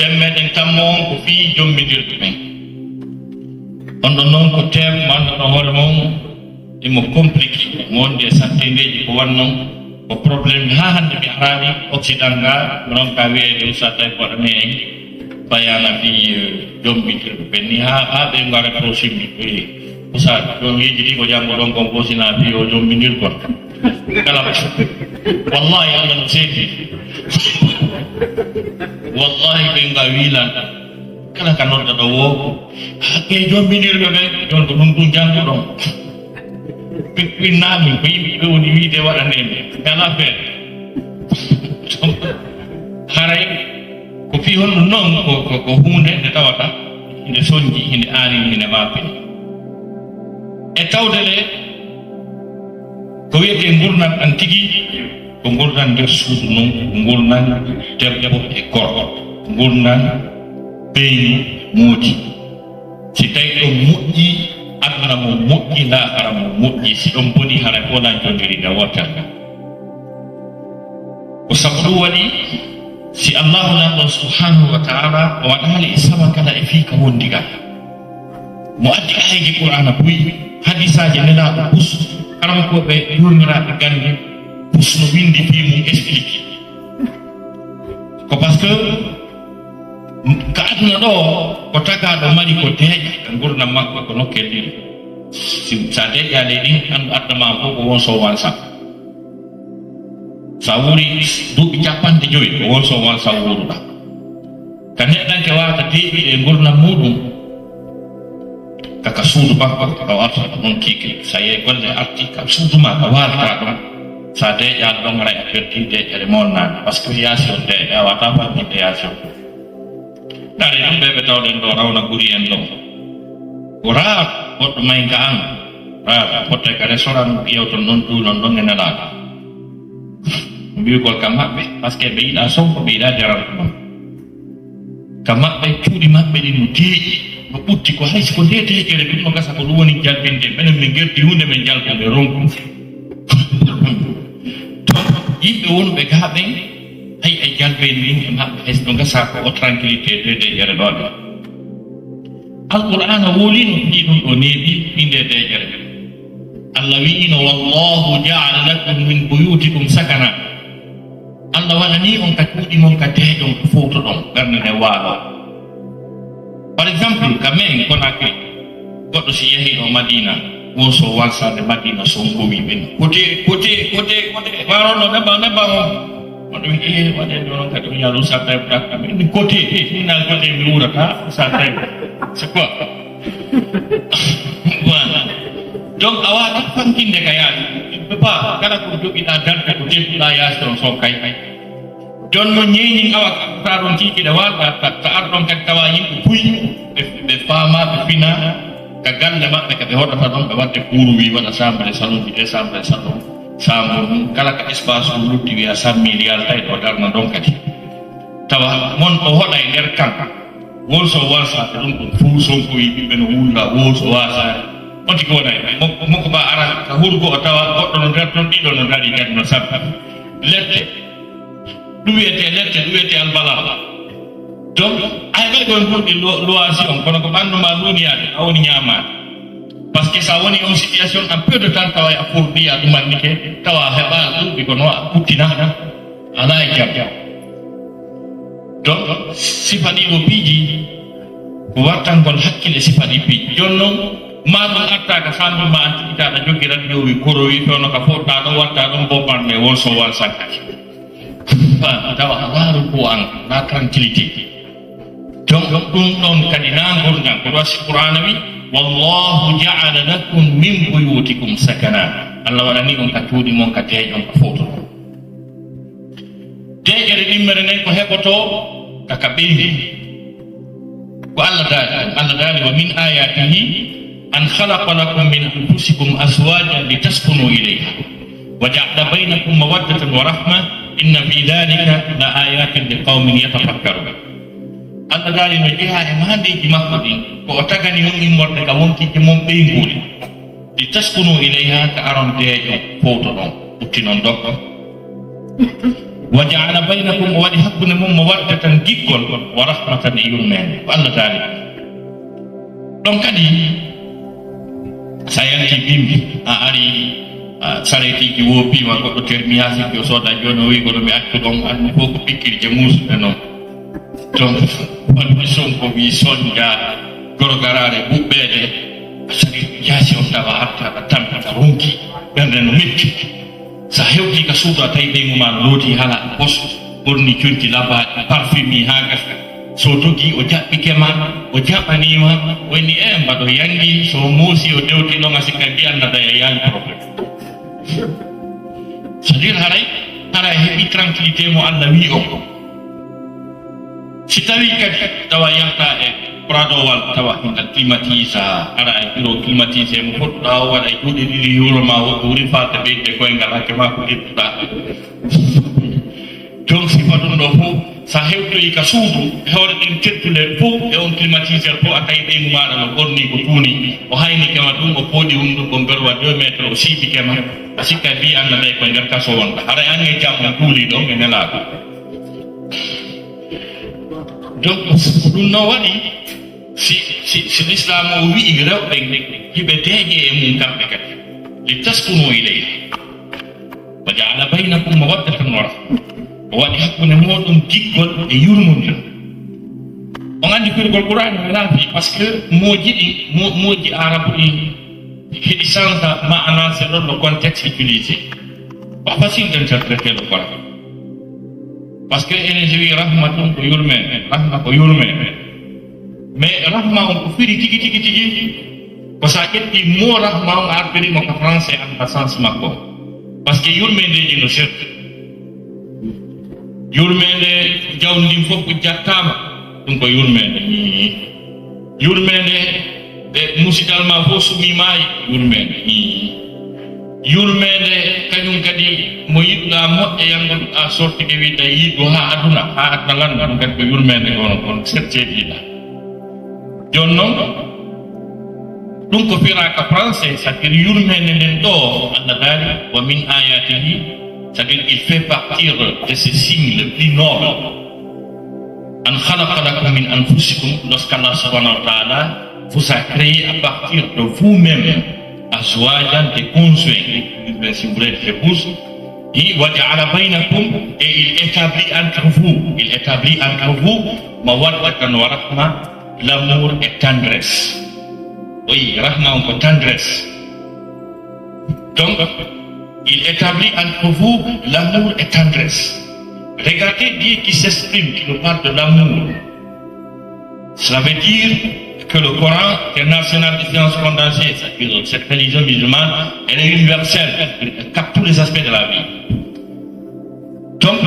temmeɗen tammon ko fii jommidirɓe men on ɗon noon ko tem manduɗo hoore mum imo compliqué mo wonde santedeji ko wannon ko probléme ha hande mi arani occident nga non ka wiyede usta tawi ko waɗane en bayana fi jommidirɓe ɓe ni ha ɓe ngara prochimi usta ɗon yejiri ko jango ɗon kon posina fi o jommidir kon kala wallahi allah no seedi wallahi ɓe nga wilan kala ka nodda ɗo wo hakke jomminirɓe ɓe jon ko ɗum ɗum janguɗon pinnami ko yimɓe woni wiide waɗaneme ala feere haray ko fi honɗum noon ko hunde nde tawata inde soñji inde aani inde mapini e tawdele ko wiyete gurnan an tigi ko gurnan nder suudu noon ko gurnan debbo e gorko ko gurnan beyni moodi si tawi ɗon moƴƴi aduna mo moƴƴi lahara mo moƴƴi si ɗon boni haray ko lan jondiri nde wottal ngal ko sabu ɗum waɗi si allahu lanɗo subhanahu wa taala o waɗali e sama kala e fii ka wondigal mo addi ayji qur'ana buyi hadisaji nelaɗo pus aramokoɓe yurniraɓe gandi pus no windi fi mum explique ko par ce que ka aduna ɗo ko tagaɗo mari ko deeƴa ka gurdam makko ko nokkel ɗiɗi sa deeƴale ɗin andu addama fof ko won sowan sa sa wuri duuɓi 50 ko won sowan sa wuruɗa ka neɗɗanke wata deeƴi e gurdam muɗum kaka suudu makko ka warta ɗon kiki sa yehi golle arti ka suudu ma ka warta ɗon sa deeƴaɗo ɗon ray a perti deeƴere molnade par ce que yaasi on deeƴa a wata famminde yaasi on ɗare ɗum ɓeɓe tawɗen ɗo rawna ɓuuri en ɗo ko rar goɗɗo mayga an rar potte ka restaurant ƴewton ɗon tuulon ɗon e nelaɗo mbiyugol kam maɓɓe par ce que ɓe yiɗa sonko ɓe yiɗa jaral ɗum kam maɓɓe cuuɗi maɓɓe ɗi no deeƴi no ɓutti ko haysi ko nde deeƴere ɗum no gasa ko ɗum woni jalbinde minen min gerdi hunde men jalbude ronku to yimɓe wonɓe gaaɓen hay e jalbeni ɗin e maɓɓe haysi no gasa ko o tranquillité de deeƴere ɗoɗe alqur'ana wolino fii ɗum ɗo neeɓi ɗi nde deeƴere allah wi'ino wallahu jaala lakum min buyutikum sakana allah waɗani on ka cuuɗi mon ka deeƴon ko fowto ɗon ɓernde nde waalo par exemple ka men Conakry goɗɗo si yehi ɗo Madina won so walsade Madina so gowi ɓen côté warono neɓa o oɗo wi waɗe ɗo noon kadi o yaalu sa tawi dakka min côté minal côté mi wurata sa tawi c'est quoi voilà donc a wata fankinde ka yaade ɓe ba kala ko joɓiɗa darde ko debbuɗa yaade on son kay jon no ñeñin awa ta ɗon kikiɗe walɗa ta arɗon kadi tawa yimɓe puyi ɓe faama ɓe fina ka galle maɓɓe ka ɓe hoɗata ɗon ɓe wadde courwi waɗa chambre de salon ji chambre de salon sambo kala ka espace o luddi wiya 100 000 yalta e ɗo darna ɗon kadi tawa mon o hoɗa e nder kan won so wansade ɗum ɗum fuu sonkoyi ɓiɓɓe no wulla wo so wasade on tigi wona moko ba ara ka hurgo o tawa goɗɗo no nder toon ɗiɗo no dari kadi no sabbi lette ɗum wiyete albala donc ay ɓay ɗon ɓurɗi loisi on kono ko ɓannuma luniyade a woni ñamade par ce que sa woni on situation en peu de temps tawa a furɗi a ɗumannike tawa heɓa ɗuɓi kono a puttina ala e jam donc sifa ɗi o piiji ko wattangol hakkille sifa ɗi piiji joni noon ma ɗum artaka sambi ma an tigitaɗa jogui radio korowi fewno ka foɗɗa ɗon watta ɗum bobanɗe won so wan sankaki tawa a waaru ko an la tranquillité donc ɗum ɗon kadi na gurdam ko wasi qur'ana wi wallahu jaala lakum min buyutikum sakana allah waɗani on ka cuuɗi mon ka deeƴon ka fowto ɗon deeƴere ɗimmere nden ko heɓoto kaka ɓeydi ko allah daali wa min ayatihi an khalaqa lakum min anfusikum azwajan litaskunu ilayha wa ja'ala baynakum mawaddatan wa rahma inna fi dhalika la ayatin liqaumin yatafakkarun allah daali no jeeha e maandeji makko ɗin ko o tagani on immorde ka wonkiji mon ɓeynguli litaskunu ilayha ka aron deeƴo fowto ɗon ɓutti noon dokka wa ja'ala bainakum wa haqqun mawaddatan gikkol wa rahmatan yurmen Allah taala donc kadi sayanti bimbi a ari sareti ki wopi wa ko termiasi ko soda jono wi ko mi accu don an ko ko pikir je musu no donc on mi son ko wi sonja goro garare bubbede sagi yasi on tawa hatta tamta ronki bende no metti sa hewti ka suuda tay be mo man loti hala pos borni cunti laba parfumi haga so dogi o jabbi kema o jabani ma woni mbado yangi so musi o dewti no ngasika bian na daya yang problem c'est-à-dire haray heɓi tranquillité mo Allah wi o si tawi kadi tawa yahta e pradowal tawa hingal climatise ara e bureau climatise mo poɗɗa waɗa e juuɗe ɗiɗi yuroma woɗɗo wuri falde ɓeyde koyngal hakke ma ko ƴettuɗa donc sifa ɗum ɗo fof sa hewtoyi ka suudu hewre ɗen teddule fof e on climatiseur fof a tawi ɓeygu maɗa no ɓorni ko tuuni o hayni kema ɗum o pooɗi hunduko berwa 2 métre o siibi kema a sikka mbi annda ɗay koye nder kaso wonɗa haɗa ange jam on tuuli ɗo e nelaɗo donc ɗum no waɗi si l'islam o wi'i rewɓe hiɓe deeƴe e mum kamɓe kadi li taskunu ileyha wa ja'ala baynakum mawaddatan wa rahma o waɗi hakkunde moɗon giggol e yurmodira on andi pirgol qur'an o laafi par ce que moji arabe ɗi heɗi change maana selon le contexte utilisé pas facile d'interpréter le Coran parce que ene jewi rahma ɗum ko yurmede rahma ko yurmede mais rahma on ko firi tigi ko sa ƴetti mo rahma on artirimo ko français anda sens makko par ce que yurmedeji no serti yurmede jawndin fof ko jattama ɗum ko yurmede yurmede e musidal ma fof sumi maayi yurmede yurmede kañum kadi mo yiɗɗa moƴƴe yangol a sortike wiɗa yiɗo ha aduna ha adna landa ɗum kadi ko yurmede gono kon sertediɗa joni noon ɗum ko firaka français c'est-à-dire yurmede nden ɗo Allah daari wa min ayatihi c'est-à-dire il fait partir de ces signes le plus noble an khalaqa lakum min anfusikum lorsqu'Allah subhanahu wa ta'ala vous a créé à partir de vous-même azwajan des conjoints si vous voulez l'épouse et il établit entre vous mawaddatan wa rahma l'amour et tendresse oui rahma on peut tendresse donc il établit entre vous l'amour et tendresse. Regardez Dieu qui s'exprime, qui nous parle de l'amour. Cela veut dire que le Coran international de sciences condensées, c'est-à-dire cette religion musulmane, elle est universelle, elle capte tous les aspects de la vie. Donc,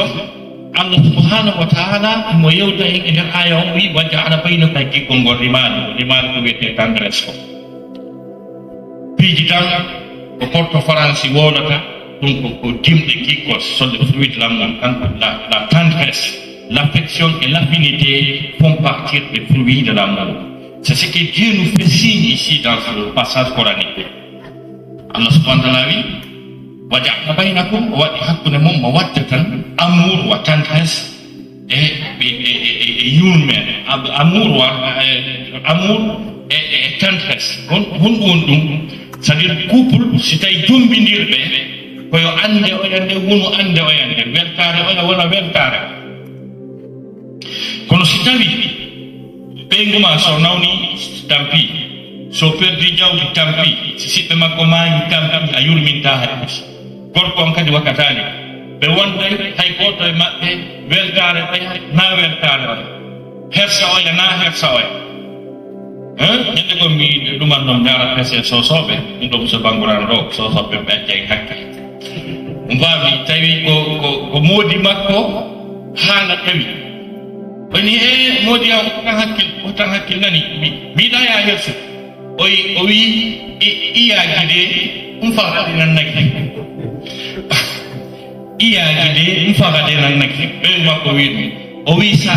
Allah subhanahu wa ta'ala, mo yewta en nder aya on wi wa ja'ala baynaka gikkol ngol rimani ko wiyete tendresse ko. Piiji tan ko porto faransi wolata ɗum ko dimɗe gikkol sont le fruit de l'amour la tendresse l'affection et l'affinité font partir des fruits de l'amour c'est ce que Dieu nous fait signe ici dans ce passage coranique Allah subhanahu wa ta'ala wa ja'ala bainakum wa waɗi hakkude mum mawaddatan amour wa tendresse et yurmede amour et tendresse hon ɗum c'est-à-dire couple si tawi jombidirɓe koyo ande oyande wono ande oyande weltare oya wona weltare kono si tawi ɓeyguma so nawni tampi so perdi jawdi tampi si siɓɓe makko maayi tampi a yurminta hay gorko on kadi wakkatani ɓe wonde hay goto e maɓɓe weltare oya na weltare oya hersa oya na hersa oya ñande ko mi ɗumannom jara pese sosoɓe ɗum ɗo so bangurano ɗo sosoɓe ɓe accay hakke mbawi tawi ko moodi makko haala tawi woni moodi am tan hakkil nani mbiɗa ya herso o wi iyaji de ɗum fagade nan naggi iyaji de ɗum fagade nan naggi ɓen makko wi ɗum o wi sa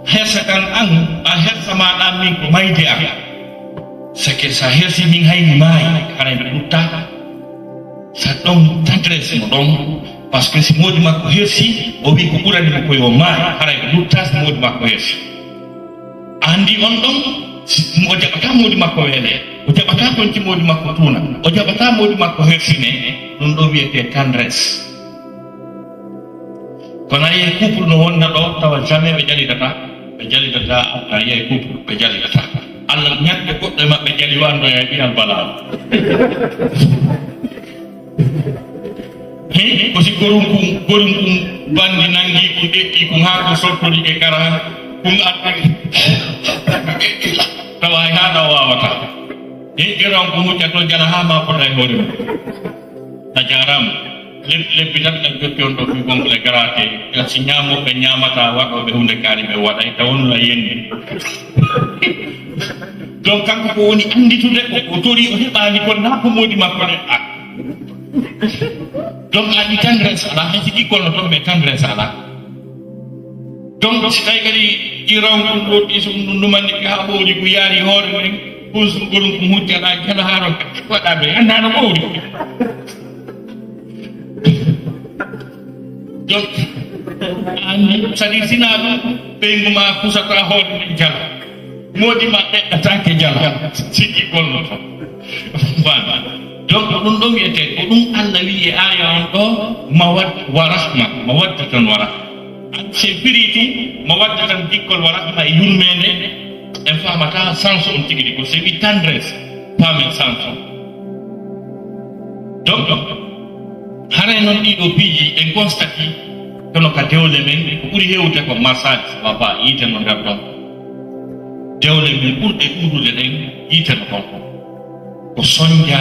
hersa kan an a hersa maɗa min ko mayde am sake sa hersi min hayni maayi hara mbi ɗutta sa ɗon tendresse mo ɗon parce que si modi makko hersi o wi ko ɓurani mo koye o maayi haray ko luttas modi makko hersi andi on ɗon o jaɓata modi makko weele o jaɓata tonti modi makko tuuna o jaɓata modi makko hersine ɗum ɗo wiyete tendresse kono a yiye couple no wonna ɗo tawa jamais ɓe jalidata a yiye couple ɓe jalidata Allah ñatɓe goɗɗo e maɓɓe jali wandoya e ɓiyal balaɗo ko si gorum kum bandi nangi ko ɗetti kum ha ko sottori e kara kum addani tawa hay haɗa wawata ƴeran ko muƴƴa to jala ha ma fota e hoore mum a jarama lebbi tan ɗan jotti on ɗo fi gongle garate si ñamoɓe ñamata waɗoɓe hunde kaari ɓe waɗay tawonula yendi donc kanko ko woni anditude o tori o heɓani kon na ko modi makko ne a donc andi tendresse ala hay sigi kolno toon ɓe tendresse ala donc si tawi kadi ƴiran kum ɗo ɗiso ɗum ɗumannike ha ɓowli ko yaari hoore men kusum goɗum ko hujjaɗa jala haron waɗaɓe andano ɓowli donc andi c'est à dire sina ɗum ɓeygu ma kusata hoore men jala modi ma ɗeɗɗatake jala sikki kolno toon bana donc ɗum ɗo wiyete ko ɗum Allah wi e aya on ɗo mawaddatan wa rahma c'est firiti mawaddatan dikkol wa rahma e yurmede en famata sens on tigi ɗi ko c'est wi tendresse pamen sens on donc haray noon ɗiɗo piiji en constati kono ka dewle men ko ɓuri hewde ko massage baba yiite no nder ɗon dewle men ɓurɗe ɗuɗude ɗen yiite no kon ko soñja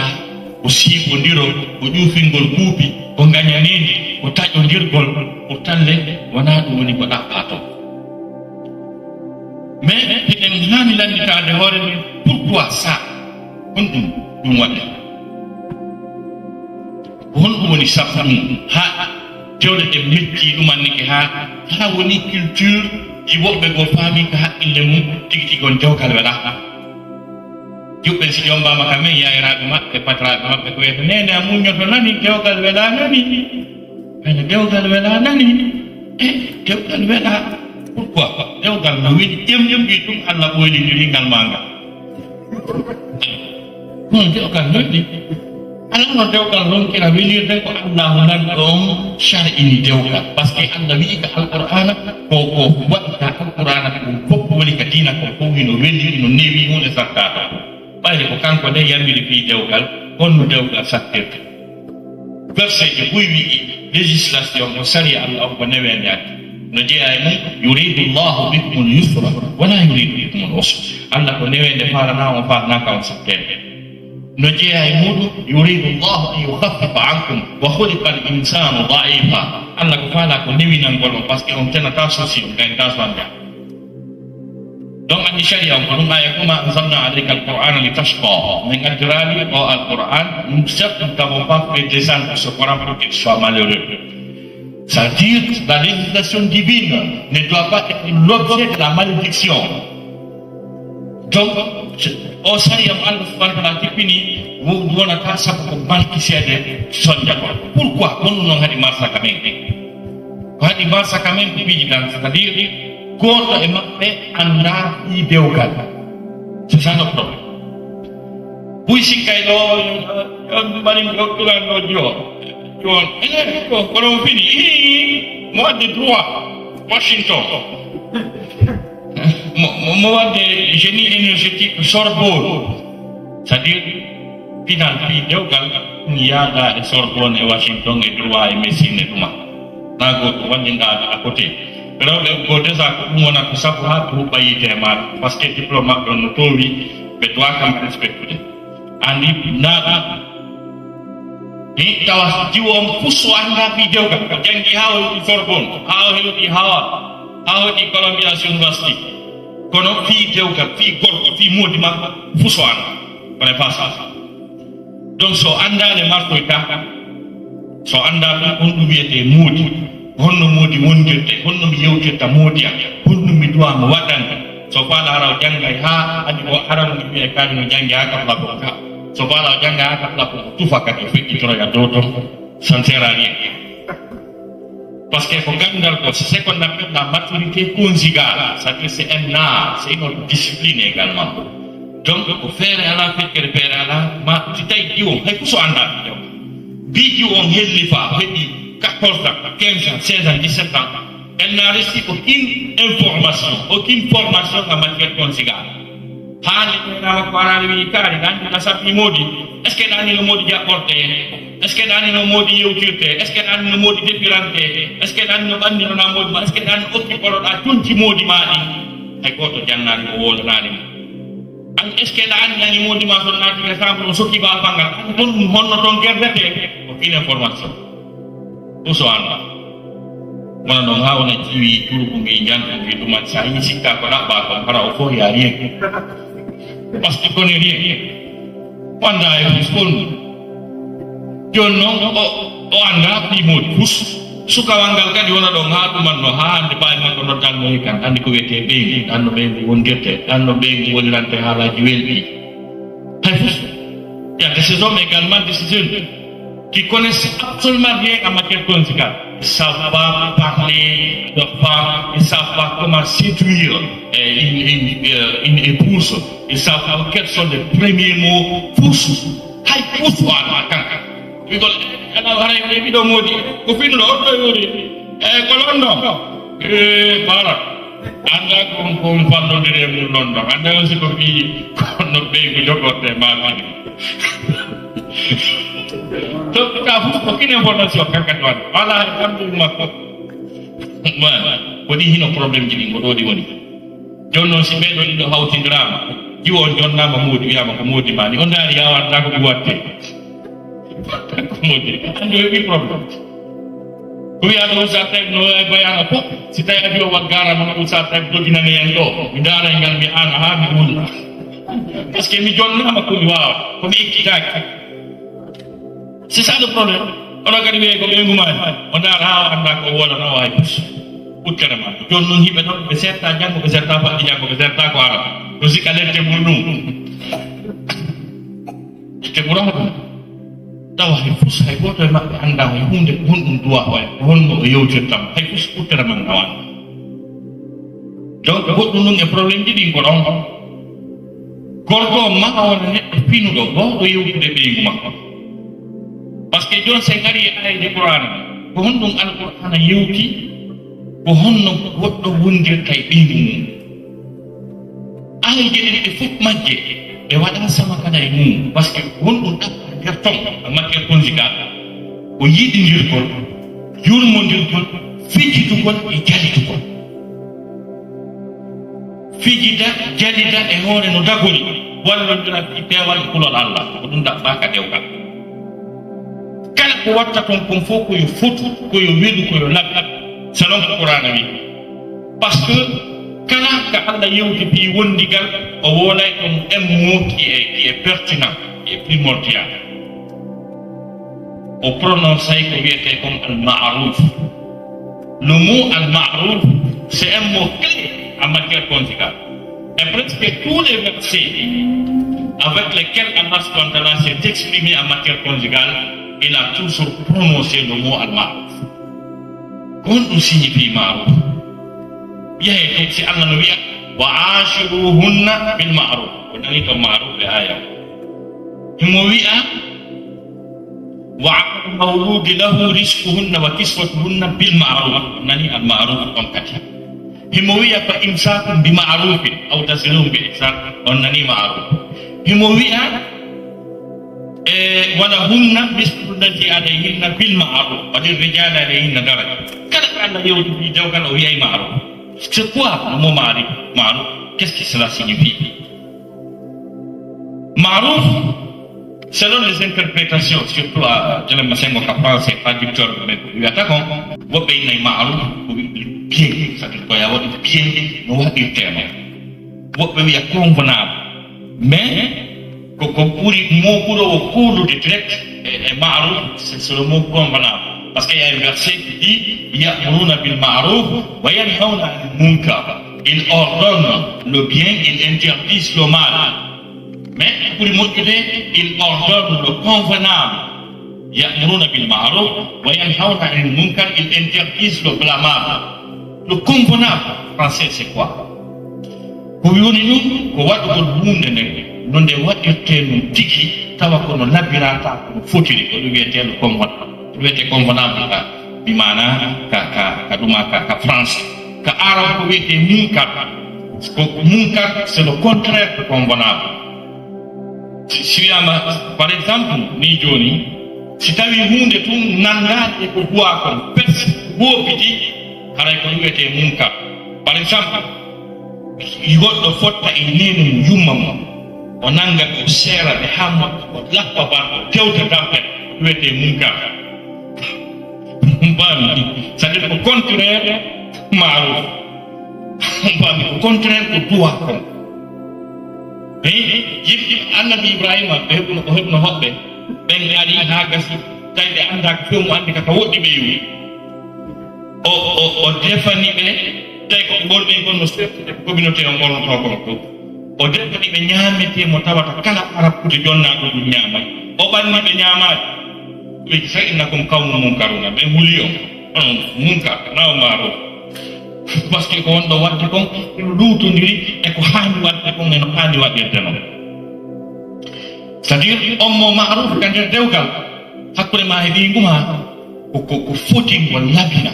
ko siibodiro ko ƴuufingol kuuɓi ko gañanidi ko taƴodirgol ko talle wona ɗum woni ko ɗaɓɓa toon mais eɗen hani landitade hoore men pourquoi ça hon ɗum waɗa honɗum woni sabu ɗum ha dewle ɗe metti ɗumannike ha woni culture ɗi woɓɓe go faami ko haqqille mum tigi tigi on dewgal weɗa juɓɓe si jombama kam men yayiraɓe maɓɓe patraɓe maɓɓe ko wiyata nene a muñoto nani dewgal weɗa nani ene dewgal weɗa nani e dewgal weɗa pourquoi dewgal no weɗi ƴem ɓi ɗum Allah ɓoylidiringal ma ngal non dewgal weɗi ala no dewgal ronkira welirde ko allahu nan ɗon shar'ini dewgal par ce que Allah wi'i ka alqur'ana ko waɗta alqur'ana ko fof woni ka dina ko fof hino welli no newi hunde sakkata ɓayde ko kanko nde yarmiri fi dewgal honno dewgal sattirte verset je ɓuy wi'i législation ko sari Allah ko newende addi no jeeya e mum yuridu llahu bikum l yusra wala yuridu bikum l usra Allah ko newende farana on farnaka on sattede no jeeya e muɗum yuridu llahu an yukhaffifa ankum wa khuliqa al insanu daifa Allah ko faala ko newinangol on par ce que on tenata souci on gaynta so anda donc andi sharia on ko ɗum aya kuma anzalna alayka alqur'ana litashqa min addirali o alqur'an nous certes nous n'avons pas fait descendre ce Coran pour qu'il soit malheureux. Ça veut dire que la législation divine ne doit pas être l'objet de la malédiction. Donc o sariyam Allah subhanahu wa ta'ala tippini wonata sabu ko balkisede sonja ko pourquoi kono non hadi marsa kamen ko hadi marsa kamen piiji dan c'est à dire goto e maɓɓe anda i dewgal c'est ça le problème buy sikkay ɗo mari ɗuranɗo jon ene ko kono fini mo wadde droit Washington mo wadde génie énergétique Sorbonne c'est à dire final fi dewgal ɗum yaada e Sorbonne e Washington e droit e médecine e ɗuma na goto wallingaɗo à côté rewɓe ko déjà ko ɗum wona ko sabu ha ko huɓɓa yite e maɗa par ce que diplôme maɓɓe on no towi ɓe doit kam respectude andi naɗa ni tawa jiwo on pusso anda fi dewgal ko jangi ha o heɓi Sorbonne ha o heɓi Harvard ha o heɓi Columbia University kono fi dewgal fi gorko fi modi makko pusso anda kone pas ça donc so andane martoyta so anda ɗum on ɗum wiyete moodi honno moodi wondirte honno mi yewtirta moodi am honno mi duwa mo waɗande so faala hara o janggay ha andi o arano mi wiye kaani no janggi ha kapla ko ka so faala o jangga ha kapla ko tufa kadi o feƴƴitoroya dow ton ça ne sert à rien Parce que faut gagner c'est ce qu'on appelle la maturité conjugale, ça que c'est un art, c'est une discipline également. Donc, au faire à la fête que faire à la, ma titaï dion, et pour ça anda, bidi on helifa, hedi 14 ans, 15 ans, 16 ans, 17 ans, elle n'a reçu aucune information, aucune formation en matière conjugale. Hali na makwara ni kari dan na sapi modi, est-ce que dans le modi apporté, est-ce que dans le modi yotirte, est-ce que dans le modi dépirante, est-ce que dans le bandi na modi, est-ce que dans le okki poro a tunti modi madi, ay goto jannani ko wol nani. An est-ce que dans le modi ma son nati ka sambu sokki ba bangal, ton honno ton gerdete, aucune information. Uso anda. Mana dong hawa na jiwi turu kungi jangan itu macam ini sikap pada apa para euforia dia. Pasti kau ni dia. Pandai pun. Jono o anda timur kus suka wanggalkan di mana dong hatu manohan di bawah mana dan mereka andi kau BTB anu bengi wongete anu bengi wonilante hala juelbi. Harus. Ya décision également décision qui connaissent absolument rien en matière conjugale. Ils ne savent pas parler de femmes, ils ne savent pas comment séduire une épouse, ils ne savent pas quels sont les premiers mots. Pousse, hay pousse wala kanka. Tu vois, elle a parlé de vidéo modi. Au fin de l'autre, Colondo, voilà. Anda kon pando dire mu London. Anda aussi ko bi kono be bi jogote ma. Donc, tu as aucune information kakak tuan. Malah kamu makut. Kodi hino problem jadi bodoh di wani. Jono si bedo di do hautin drama. Jiwon jonna mamudi ya mamudi mani. Onda dia awat aku buat te. Mamudi. Ando ini problem. Kui ada usaha tem no bayar apa? Sita ada dua wagara mana usaha tem do dinane yang do. Mindara yang mi ana ha mi ulla. Paske mi jonna makuli wa. Ko mi ikidak. C'est ça le problème. On a gagné comme un gourmand. On a ramené au wala na waïs. Utkarama. John nun hibe non beserta jango beserta pa jango beserta ko ara. Kosi kalete munu. Te murah. Tawa hifus hay ko to ma anda hunde hundum dua way. Honno yo jetam. Hifus utkarama kawan. Donc ko nun e problème di ko don. Gorgo ma on ne pinu do go yo de be nguma. Parce que John Sengari ay di Quran ko hondum Al-Quran yewti ko honno goddo wondir kay bindu ay jeni de fuk majje e wada sama kada e mum parce que hondum tak garton matière conjugale ko yidi ndir ko yurmo ndir ko fijitu ko e jalitu ko fijida jalida e hore no dagoli walla dina pewal kulol Allah ko dum da baka dewgal kala ko watta ton kon fo ko yo fotu ko yo wedu ko yo lab selon le Qur'an wi parce que kala ka Allah yewti bi wondigal o wona on un mot qui est pertinent et primordial o prononcer ko wiete comme al-ma'ruf. Le mot al-ma'ruf c'est un mot clé en matière conjugale et presque tous les versets avec lesquels Allah subhanahu wa ta'ala s'est exprimé en matière conjugale, il a toujours prononcé le mot al-ma'ruf. Qu'on signifie ma'ruf? Bien, c'est Allah le dit wa ashiruhunna bil ma'ruf. On a dit le ma'ruf le ayah. Himowi'a wa mawlud lahu rizquhunna wa kiswatuhunna bil ma'ruf. On a dit al-ma'ruf comme kata. Himowi'a fa imsakun bi ma'rufin aw tasrihun bi ihsan. On a dit ma'ruf. Himowi'a ولهن مثل الذي عليهن بالمعروف وللرجال عليهن درجة. Quand Allah dit jauhkan au ma'ruf. C'est quoi le mot ma'ruf? Qu'est-ce que cela signifie? Ma'ruf, selon les interprétations, surtout à Jean Massengo Kapran, c'est traducteur de Yatako, vous payez ma'ruf bien, ça veut dire avoir bien, nous avons un terme. Vous payez convenable. Mais Koko puri mot pour le cours de direct et ma'ruf, c'est le mot convenable. Parce qu'il y a un verset qui dit Ya'muruna bil ma'ruf wa yanhauna 'anil munkar. Ils ordonnent le bien, ils interdisent le mal. Mais pour le motiver, ils ordonnent le convenable. ya'muruna bil ma'ruf wa yanhauna 'anil munkar. Ils interdisent le blâmable. Le convenable français c'est quoi? Ko yoni ɗum ko waɗugol hunde nden no nde waɗirte ɗum tigi tawa kono labbirata kono fotiri ko ɗum wiyete le convenable. Ɗum wiyete convenable ka bi mana ka ɗuma ka français. Ka arab ko wiyete munkar. Ko munkar c'est le contraire de convenable. Si wiyama par exemple ni joni si tawi hunde tun nandade ko duwa kon pes woɓiti haray ko wiyete munkar. Par exemple goɗɗo fotta e nenu yumma mo o nanga o seera ɓe hamma o lappa ban o tewta dampe wiyete munkar. Mbami c'est à dire ko contraire maruf. Mbami ko contraire ko duwa kon. Yimɓe annabi Ibrahima ɓe heɓno hoɓɓe ɓen ari ha gasi tawi ɓe andaka few mo andi kaka woɗɗi ɓe yowi o defani ɓe tawi ko ɓolɓe gonno sertude communauté o gonnoto kono ɗo o defani ɓe ñaamete mo tawata kala arabkude jonnaɗo ɗum ñaamay o ɓanni ɓe ñaamaade ɓe sa innakum qawmu munkaruna ɓe huli o munkar nawa maaro par ce que ko wonɗo wadde kon ino luutodiri e ko haani wadde kon eno haani waɗirde noon. C'est à dire on mo maaruf ka nder dewgal hakkude ma e ɓeygu ma ko foti ngol labina.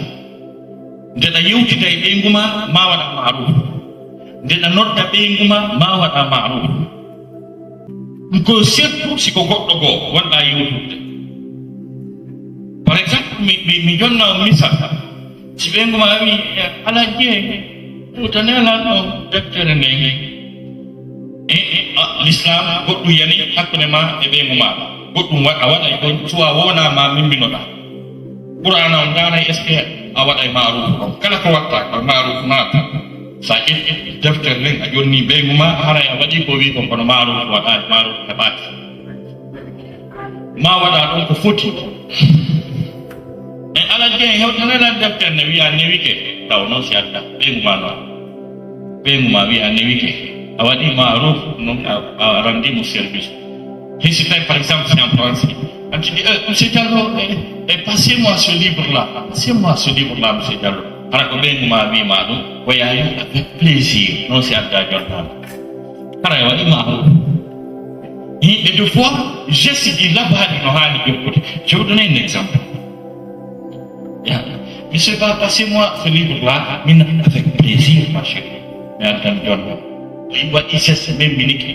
Ndeɗa yewtida e ɓeygu ma waɗa maaruf, ndeɗa nodda ɓeygu ma waɗa maaruf. Ɗum ko surtout si ko goɗɗo goo wonɗa yewtude. Par exemple mi jonna on misal si ɓeygu ma wi alaji utanelaɗo deftere nden l'islam goɗɗum yani hakkude ma e ɓeygu ma goɗɗum a waɗay ɗon suwa wonama mimminoɗa qur'ana o daray est ce que a waɗay maruf kon kala ko watta ko maruf naata sa ƴetti deftere nden a jonni ɓeygu ma haray a waɗi ko wi kon kono maruf waɗani maruf heɓaki ma waɗa ɗon ko foti e alaji en hewtaneɗan deftere ne wiya newike taw noon si adda ɓeygu ma noon ɓeygu ma wiya newike a waɗi maruf non a rendimo service. Et si par exemple c'est en français, quand tu dis monsieur Diallo, passez-moi ce livre-là, monsieur Diallo. Para ko ben ma wi ma ɗum wayayi avec plaisir non c'est adda jordama para e waɗi maruf. Et deux fois geste ɗi labaɗi no hani jokkude. Je vous donne un exemple. Monsieur passez-moi ce livre-là, avec plaisir ma chérie. Mais addan jordama waɗi geste ɓe miniki,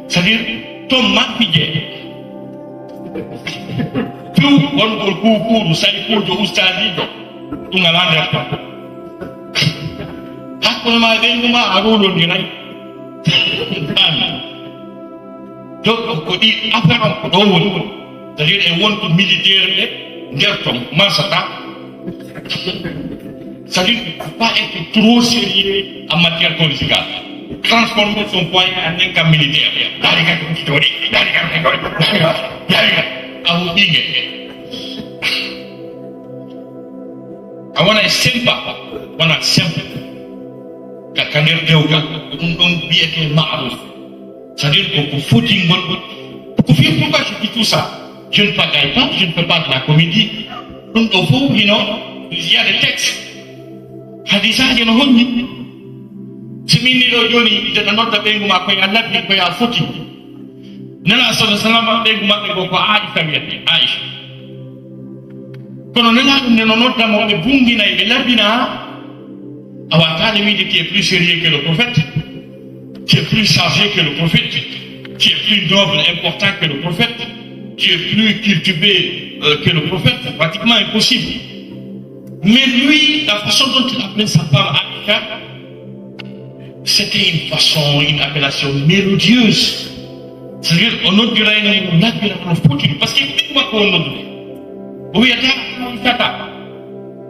c'est-à-dire to maɓɓije few wongol kuukuuru saykuujo ustadijo ɗum ala nder ton hakkude ma ɓeygu ma a rolodiray ani donc ko ɗi affaire on ko ɗo woni c'est à dire e wonko militaire ɓe nder ton marsata c'est à dire pas être trop sérieux en matière politique. Transformer son point en un camp militaire. I want to simple. Kakanir dewga ɗum biyete ma'ruf. C'est-à-dire que footing pour faire pourquoi je dis tout ça. Je ne pagaille pas, je ne fais pas de la comédie. Donc au fond, il y a des textes. Hadisa je no honni. Simini ɗo joni ndeɗa nodda ɓeygu ma koye a labbi koye a foti nela sallah sallam ɓeygu maɓɓe go ko Aisha wiyete Aisha kono nela ɗum nde no noddamo ɓe bunginayi ɓe labbina a watani wiide qui est plus sérieux que le prophète, qui est plus chargé que le prophète, qui est plus noble, important que le prophète, qui est plus cultivé que le prophète. Pratiquement impossible. Mais lui, la façon dont il appelait sa femme Aisha, c'était une façon, une appellation mélodieuse. C'est-à-dire, on ne dirait pas que parce qu'il dit quoi qu'on nous dit. Oui, il y a ça.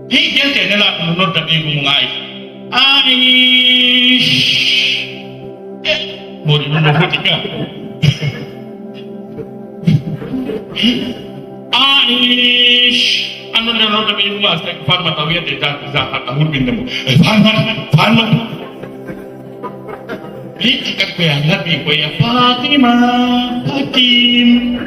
Et il y a des gens qui nous disent Aïch. Bon, il nous faut dire. Aïch. Anu ne nous disons pas que Farma tawia de Zah Ahul bin Nemo. Farma. Jika kau yang Nabi, kau yang Fatimah, Hakim.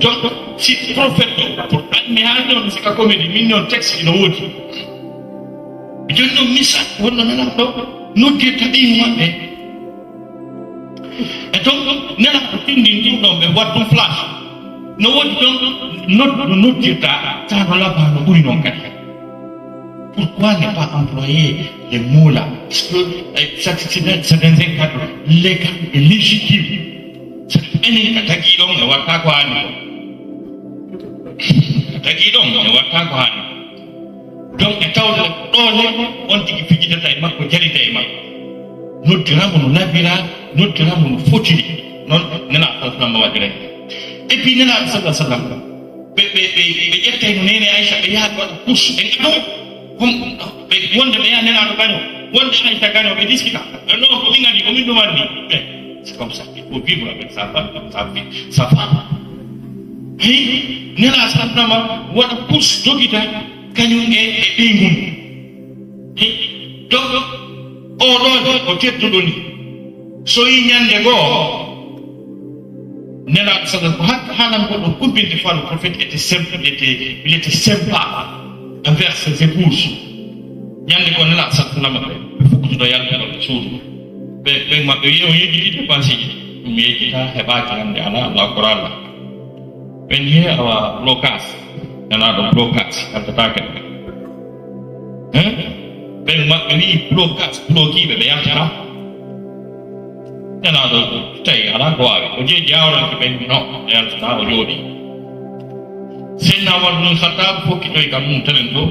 donc si prophète pour mi haalde on sika comédie min non texte ino woodi joni ɗum misa wonno nana ɗo noddirta ɓeymu maɓɓe e donc nana ko tindin ɗum ɗon ɓe waddum flash no woodi ɗon no noddirta tano labano ɓuri noon kadi. Pourquoi ne pas employer les mots là? Parce que c'est dans un cadre légal et légitime. C'est une catégorie de Watakwani. Catégorie de Watakwani. Donc, étant on dit qu'il fait des tailles, que quelle taille, nous tirons mon navire, nous tirons mon fauteuil. Non, non, non, et puis, nous avons ça. Wonde ɓe yaha nenaɗo gaño wonde ayta gaño ɓe diskita no ko min andi ko min ɗumandi c'est comme ça il faut vivre avec sa femme hey nela sannama waɗa course jogita kañum e ɓeygum donc oɗo ko tedduɗo ni so yi ñande goo nelaɗo saga ko haalan goɗɗo kubbinde fa le prophète était simple il était sympa envers ses épouses. Ñande ko nela satnama ɓe fukkutuɗo yalde ɗo suudu ɓe maɓɓe wiya o yejjiti dépense ji ɗum yejjita heɓaki hande ala ala koralla ɓen he awa blocage nenaɗo blocage haltatake ɓen maɓɓe wi blocage bloquiɓe ɓe yaltata nenaɗo tawi ala ko wawi o jeeji awranke ɓen no ɓe yaltata o jooɗi senna war ɗum sattaɓe fokkitoy kam mum telen to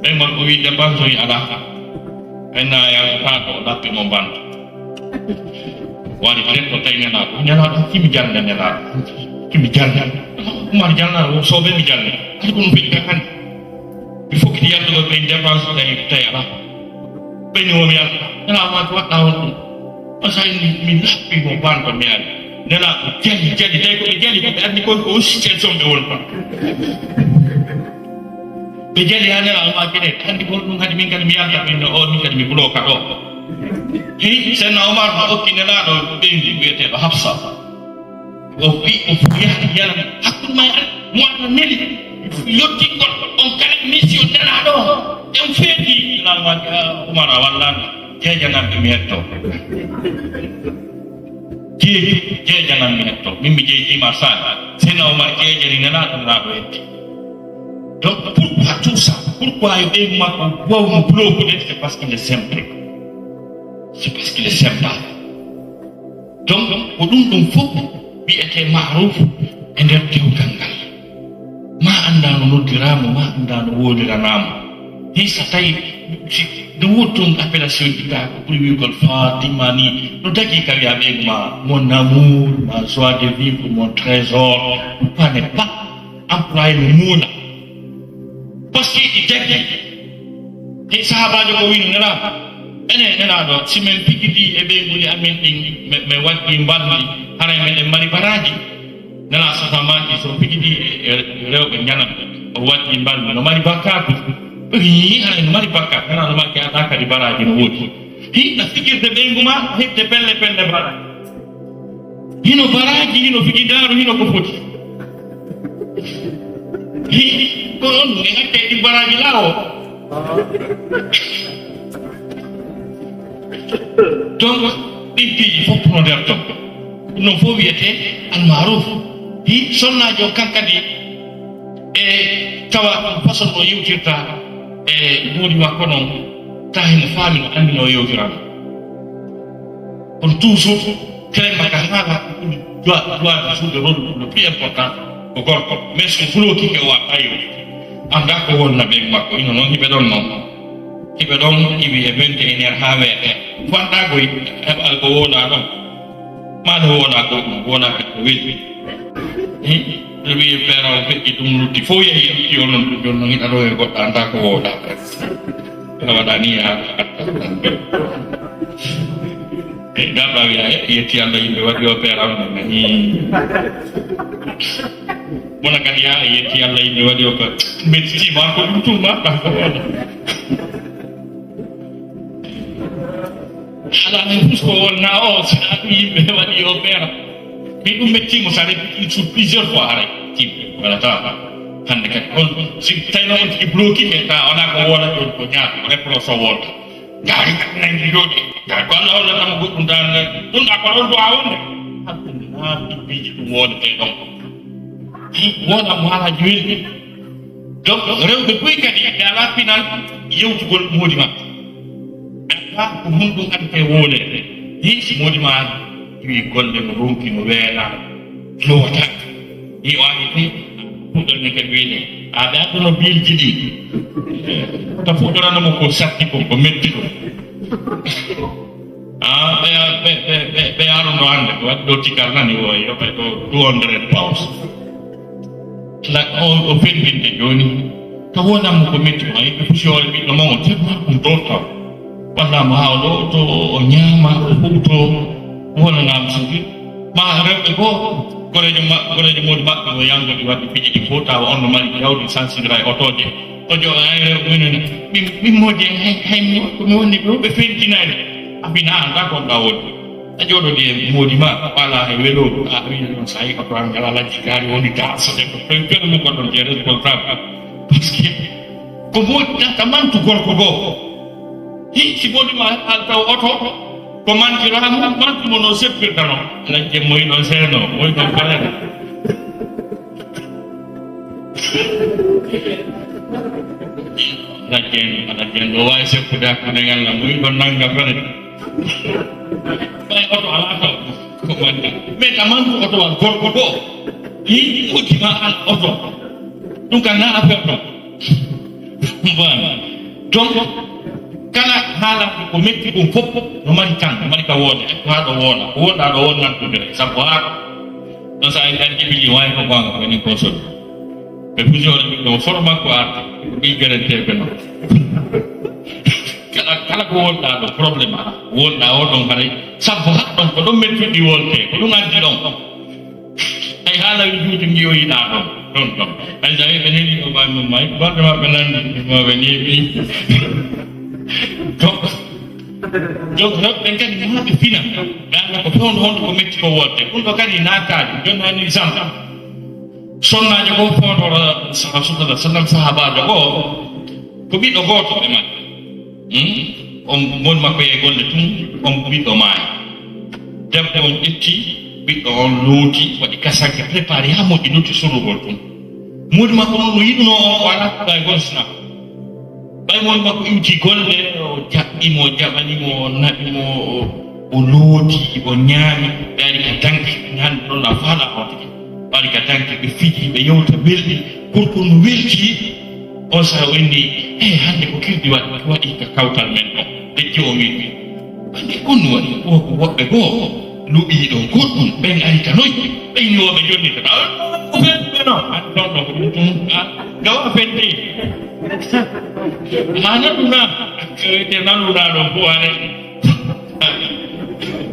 ɓen gon o wi dépense o wi ala enna yaltata ko lappe mo banta waɗi peut-être to tawi nenaɗo nenaɗo kimi jalde nenaɗo kimi jalde umar jalnaɗo soɓe mi jalde kadi ko ɗum feƴi ka hande mi fokkiti yaldugo ɓen dépense tawi ala ɓeni womi yalta nenama ko waɗɗa won ɗum o sa mi lappi mo banta mi ari nenaɗo jali tawi koɓe jali koɓe andi koy ko situation ɓe wonta ɓe jali ha nenaɗoma kene andi ko ɗum kadi min kadi mi yalta min o min kadi mi bloka ɗo hi senna omar no okki nenaɗo ɓeydi wiyeteɗo hafsa o wi o yaha yalam hakkude ma moɗo neli yotti goɗɗo on kala mission nenaɗo en feeti nenaɗomaki omar a wallani jeejanamɓe mi hetto jeejanammi hetto min mi jeejima sani senna omar jeejani nenaɗo nenaɗo hetti donc pourquoi tout ça pourquoi yo ɓeygu makko wawmo bloqude c'est parce qu'il est simple c'est parce qu'il est sympa donc ko ɗum ɗum fof wiyete maruf e nder dewgal ngal ma anda no noddiramo ma anda no woliranamo hi so tawi nde wotton appellation ji ga ko ɓuri wiigol fatima ni no dagui ka wiya ɓeygu ma mon amour ma joie de vivre mon trésor pourquoi ne pas employé le muuna parce que ɗi jaggi e sahabajo ko wino nenama enen nenaɗo simin piggidi e ɓeyguli amin ɗin mi waddi mbaldi haray meɗen mari baraji nena sasamaki so piggidi rewɓe janamɓe o waddi mbaldi no mari bakkatu hi haray no mari bakkat nenaɗo makki aɗa kadi baraji no woodi hiɗa fijirde ɓeygu ma heɓde pelle baraji hino baraji hino fijidaru hino ko foti hi ko on e hakke ɗi baraji lawo donc ɗin piiji fof no nder ton ɗum fof wiyete almaruf hi sonnajo kankadi e tawa ɗum façon o yewtirta e muudi makko noon tawi mo faami no anndi no yewtirano kono toujours kelen makka haala doit jouer le rôle le plus important ko gorko mais so bloquike o waɗa yewti anda ko wonna ɓen makko ino noon hiɓe ɗon noon hiɓe ɗon iwi e 21 heure ha weeɗe fanɗagoy heɓal ko wona ɗon maɗa wona ko ɗum wona kadi ko welɗi ɓe wi feera o feƴƴi ɗum luddi fof yehi yetti o noon ɗum jon noon hiɗa ɗo e goɗɗo anda ko woɗa ene waɗa ni haala e garɗa wiya yetti Allah yimɓe waɗi o feera on nani wona kadi yaa yetti Allah yimɓe waɗi o ko mettitima ko ɗum tummaɗa ko wona ala men fus ko wonna o sina ɗum yimɓe waɗi o feera mais ɗum mettimo sa répéti sur plusieurs fois haray timmi wala tawa hande kadi on si tawino on tigi bloqué ɓe ta wona ko wola ɗon ko ñaato ko réponse o wonta gaari nangi jooɗi gaari ko allah hollatama goɗɗum tan ɗum ɗa ko ɗon duwa wonde hakkunde na ɗibbiji ɗum wonete ɗon wonamo haalaji welɗi donc rewɓe boyi kadi ɓe ala pinal yewtugol moodi ma ala ko honɗum ante wolede hi moodi ma wi golle mo ronki mo weela lowata i o ani ɗum fuɗɗol men kadi wiyde aɓe adduno biilji ɗi to fuɗɗoranamo ko satti ko ko metti ɗum ɓe aruno hande ko waɗi ɗo tikal nani o yoɓe ɗo 200 pounds o fendinde joni to wonanmo ko metti ma yimɓe fusiole ɓiɗɗo ma o teɓa ɗum ɗo taw wallamo ha o to o ñaama o huɓto wonanama sugi ma rewɓe goo gorejo modi maɓɓe o yangoɗi wadde piiji ɗi fof tawa on no mari jawdi sensidra e otoje o jo ay rewɓe minen min modi haymi komi wonni ɗo ɓe fentinani abina anda gonɗa woni a jooɗodi e modi ma wala e weloɗo a wi ɗon sa yi oto an ngala lajji gaari woni dasode ko pelmu goɗɗon je responsable par ce que ko modi data mantu gorko goo hi si modi ma taw oto ko mantiramo mantumo no seppirtano lajje moyi ɗon seeno moyi ɗon kalene lajjen ɗo wawi seppude hakkude ngalla moyi ɗon nanga fene ɓay oto ala taw ko mandi mais ka mantu oto wal gorko goo hi moƴƴima al oto ɗum ka na affaire ɗon voilà donc kala haalaɓe ko metti ɗum fof no mari tan no mari ka woode ha ɗo woona ko wonɗa ɗo won nantudere sabu ha ɗo sa en tan jibili wawi ko gonga koni console ɓe fusione ɓiɗɗo soro makko arde ko ɓi gerenteɓe noon kala ko wonɗa ɗo probléme ala wonɗa oɗon haray sabu haɗɗon ko ɗon mettuɗi wolte ko ɗum addi ɗon ay haala wi juuti giyoyiɗa ɗon ay tawi ɓe heeɗi ɗo ɓami mum may gonɗe maɓɓe nandi moɓe neeɓi donc rewɓe kadi maɓe fina ɓe anda ko fewno honto ko metti ko wolte ɗum ɗo kadi naataji joni an exemple sonnajo goo fotoro rasulullah sallam sahabajo goo ko ɓiɗɗo goto ɓe maɓɓe on woni makko e golle tun on ɓiɗɗo maayi debbo on ƴetti ɓiɗɗo on looti waɗi kasanke préparé ha moƴƴi lutti sorugol tun modi makko noon no yiɗuno o ala ɓay gol sina ɓay woni makko iwti golle o jaɓɓimo o jaɓanimo o naɓimo o looti o ñaami ɓe ari ka danke hande ɗon la faala hotike ɓe ari ka danke ɓe fiji ɓe yewta welɗi gorko no welti on saha o inni hande ko kirɗi waɗi ka kawtal men ɗo dejji o wiɗmi ande konno waɗi ko woɓɓe goo luɓii ɗo goɗɗum ɓen ari ka noyi ɓen yoɓe jonnitata o fenɓe no an ɗon ɗo ko ɗum tum gawa fenti mana ɗum na te nanuɗa ɗon fo ane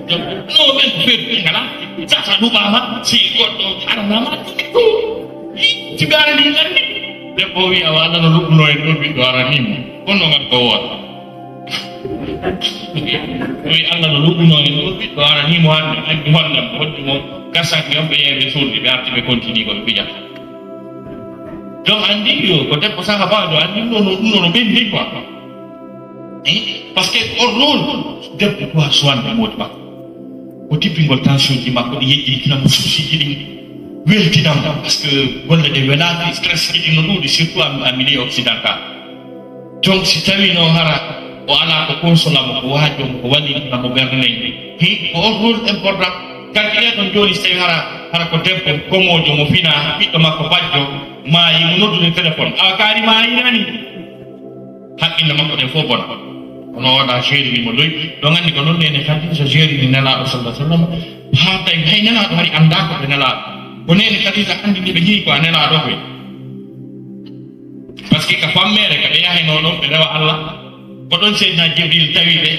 no ɓen ko fenɓe ngala sasa ɗuɓama si goɗɗo aranama tiɓe arani gandi debbo wi awa allah no luɓɓuno en ɗon ɓiɗɗo aranimo konno gat ko wota wi allah no luɓɓuno en ɗon ɓiɗɗo aranimo hande andi hollam hoddimo gasanke on ɓe yeeɓe surdi ɓe arti ɓe continue koɓe pijata donc andi yo ko debbo sahabajo andi ɗum no ɓendi quoi par ce que on rôle debbo doit soinde modi makko o tippingol tension ji makko ɗi yejjintinamo souciji ɗin weltinam par ce que golle ɗe welaki stress ɗiɗi no ɗuuɗi surtout a milieu occidental donc si tawi no hara o ala ko consolamo ko waajomo ko wallinamo ɓernde hi ko on rôle important kanki ɗeɗon joni so tawi hara ko debbo komojo mo fina ɓiɗɗo makko bajjo maayi mo noddude téléphone awa kaari maayirani haqqille makko ɗe fof bona ono waɗa gérini mo loyi ɗon anndi ko noon nene kadi so gérini nelaɗo sallah sallam ha tawi hay nelaɗo hari annda ko ɓe nelaɗo ko nene kadi so anndi ni ɓe jii ko a nelaɗo koy par ce que ka fammere ka ɓe yahino ɗon ɓe rewa allah ko ɗon seydina jibril tawi ɓe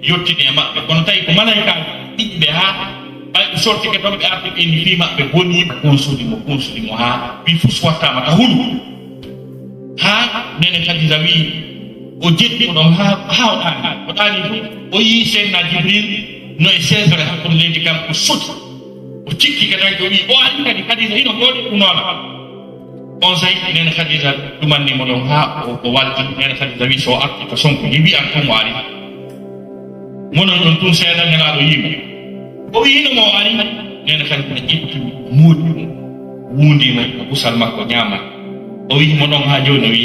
yottini e maɓɓe kono tawi ko malaikaji ɗiɗi ɓe ha ɓay ɓe sortike toon ɓe arti ɓe ni fi maɓɓe boniɓe consuli mo ha wi fof wattama ka hulu ha nene kadi sa wi o jeɗɗi ɗon ha hawɗani o ɗani fof o yi seydina jibril no e 16 heures hakkude leydi kam ko soti o cikki kata ko wi o andi kadi Khadija ino godi ko non on say nen Khadija dumanni mo don ha o ko walti nen Khadija wi so akki to sonko yibi an ko mo ari monon don tun seeda ngala do yimi o wi no mo ari nen Khadija itti mudi wundi ma ko kusal makko nyama o wi mo don ha joni wi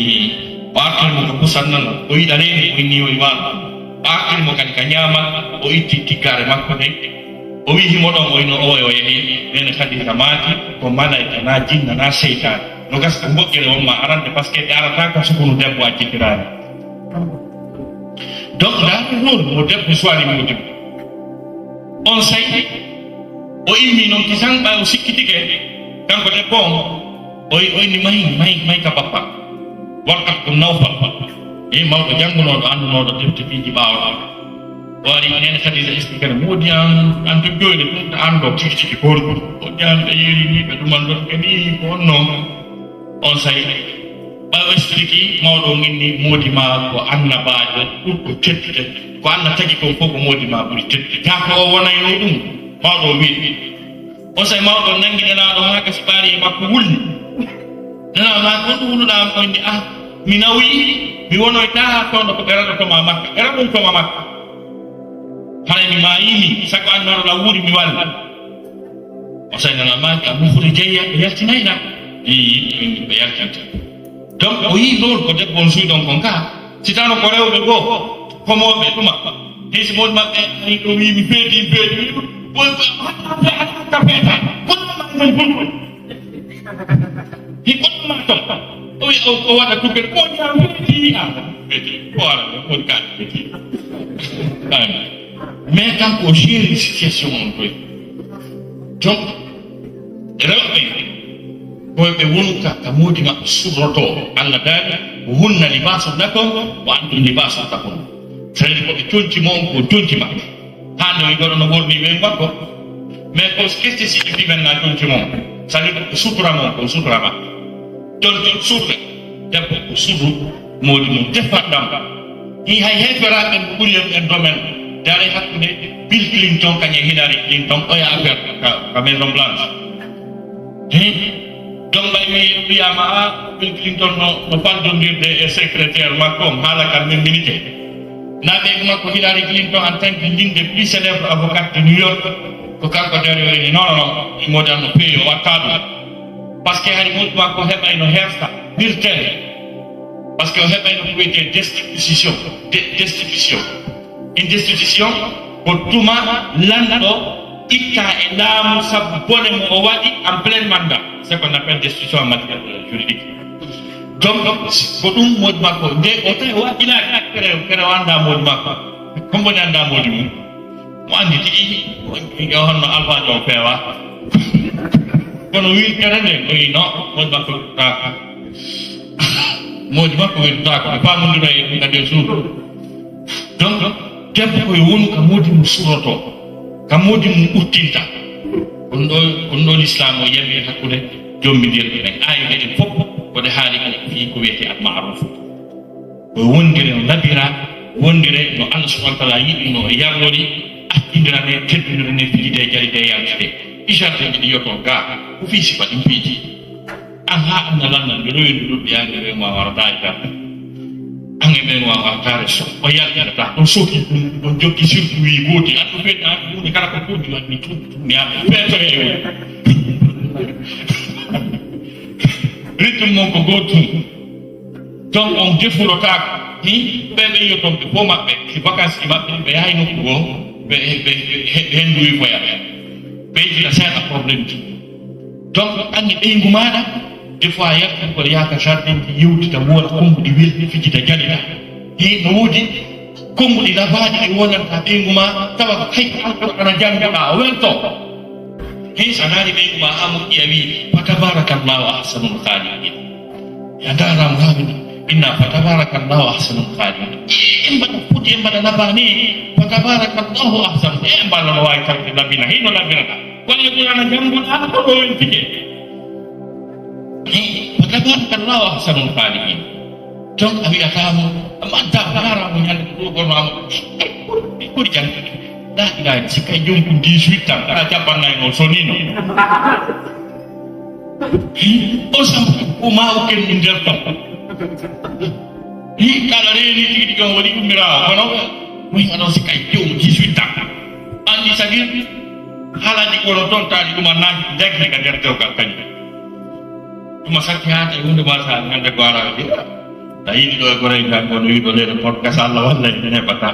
akil mo ko kusal nan o wi daleni ko ni o wi akil mo kan kanyama o itti tikare makko de o wi himo ɗon oyno oyo yehi ene kadi tamati ko malaika na jinna na seytan no gas ko moƴƴere wonma arande par ce que ɗe arata ka sukunu debbo a jippirani donc daade noon mo debbo soiri mudim on sayi o immi noon kisan ɓa o sikkitike kanko debbo on oyni mayi ka bappa wakkat ɗum nawfal e mawɗo janngunoɗo andunoɗo defte piiji ɓawoɗo wari nene Khadija expliqué no moodi an to jooni ɗum anndo tigi gorko o ƴaalɗe yeeri ni ɓe ɗuman ɗon ɓe ni ko on noon on sayi ɓaw explique mawɗo ginni moodi ma ko annabaajo ɓurko teddude ko Allah tagi kon fof ko moodi ma ɓuri teddude ta ko o wonayno ɗum mawɗo wiɗi on sayi mawɗo nangi nenaaɗo ma kasi ɓaari e makko wulni nenaaɗo ma ko ɗum wuluɗa on ni mi nawi mi wonoyta toon ko ɓe raɗotoma makka ɓe raɗontoma makka hani ma yimi sako annoro la wuri mi walla o sayna ma ka mukhri jeyya yaltinayna be yaltanta donc o yi lol ko debbo on suydon kon ka sitano ko rewbe go ko mobe duma hisi mod mabbe ay do wi mi beedi bo ta peta ko ma mon bon hi ko ma to o wi o wada tukel ko jam beedi ko ala ko ka beedi mais kanko o geri situation on toy donc rewɓe koyɓe wonka ka moodi maɓɓe surroto Allah daali hunna libasu lakum wa antum libasu lakum c'est-à-dire koɓe tonti mon ko tonti maɓɓe hande wi goɗo no worni ɓe makko mais ko qu'est-ce que signifie maintenant tonti mon c'est-à-dire ko sutura mon ko sutura ma tonti surre debbo ko surru moodi mum defaɗɗam hi hay heɓeraɓe no ɓuri en domaine dare hakkude Bill Clinton kañe Hillary Clinton oya affaire ka Maison Blanche donc ɓay mi wiyama Bill Clinton no faldondirde e secrétaire makko haala kam min minike naɓe makko Hillary Clinton en tant que l'une des plus célèbres avocates de New York ko kanko dari o ni non modi an no peewi o watta ɗum par ce que hari muɗum makko heɓayno hefta birtele par ce que o heɓayno ko wiyete destitution une destitution ko tuma lanɗo itta e laamu sabu bone mo o waɗi en plein mandat c'est qu'on appelle destitution en matière juridique donc ko ɗum moodi makko nde o tawi o waɗɗinaaki kere o annda moodi makko komboni annda moodi mum mo anndi tigi o honno alphajo o feewa kono wiltere nde o wi non moodi makko wittaka moodi makko wittaka ɓe pamodiro e ɗum kadi o suudu donc debbo koye wonu ka moodi mum suroto ka moodi mum uttinta on ɗo l'islam o yaɓi hakkude jommidirɓe ɓen ayɓe ɗen fof koɗe haali kadi fi ko wiyete al maruf o wondire no labira wondire no Allah subhanahu wa taala yiɗi no yarlori accindirane teddinirane fijide jaride yaltide ijarte jiɗi yoto ga ko fi sifa ɗum fiiji an ha anna lannan ɓe royndi ɗuɗɗi yange ɓe ma warataji garda ange ɓen wawa tare so o yaltirata on soki ɗum on jokki surtout wi gooti an ɗum ɓeɗa ɗumde kala ko fuɗi waɗni tuɗɗumi ya ɓeeto heewi rythme mon ko gootum donc on defurotako ɓeɓe yotomɓe fo maɓɓe si vacance maɓɓe ɓe yahay nokku goo ɓe henduwi foyaɓe ɓe jira seeɗa probléme ji donc ange ɓeygu maɗa des fois yaltan koɗo yaaka jardin ji yewtita woora kombuɗi welɗi fijita jalita no woodi kombuɗi labaɗi ɗi wonanta ɓeygu ma tawa ko hay alqur'ana janngoɗa o welto sa daari ɓeygu ma ha moƴƴi a wi fa tabarakallahu ahsanul khaliqin ya daramo haɓini inna fa tabarakallahu ahsanul khaliqin en mbaɗa fuɗi en mbaɗa labani fa tabarakallahu ahsanu mballa no wawi tawde labina hino labinata kono e ɓurana janngoɗa ko ɗo weltike tabarakallahu ahsanul khaliqin donc a wi'atamo amma da daramo ñande ɗo gonnoamo ɓuri jangude dah sikai jumpu 18 ans ada panai no sonino o sampai mau ken minjar to kala reni di kang wali umira kono mo sikai jumpu 18 ans andi sagir hala di kono ton tadi cuma nang deg nek ada to kan cuma sakit hati unde masa nganda gwara dia dai do gore kan kono do le podcast Allah wallahi ne pata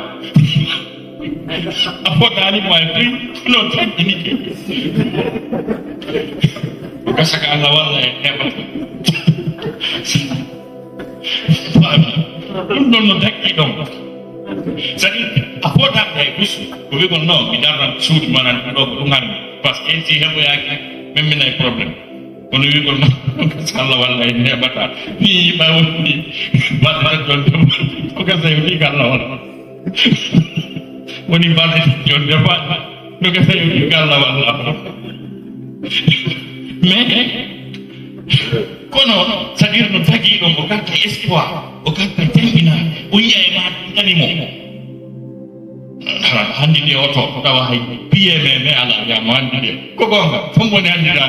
apa tadi my friend no ini bukan sekarang awal hebat no tak dong jadi apa tadi bis gue kono bidaran shoot mana do kungan pas esi habo ya memang problem kono gue kono sekarang awal hebat ni mau ni buat bukan saya ini kalau Muni balik John dapat, nuka saya juga lawan. Kono sadir no tagi no bukan istiwa, bukan terjina. Uya emat tani mo. Handi ni oto tawa hai piye me ala ya mandi de. Koko nga fombo ne handi da.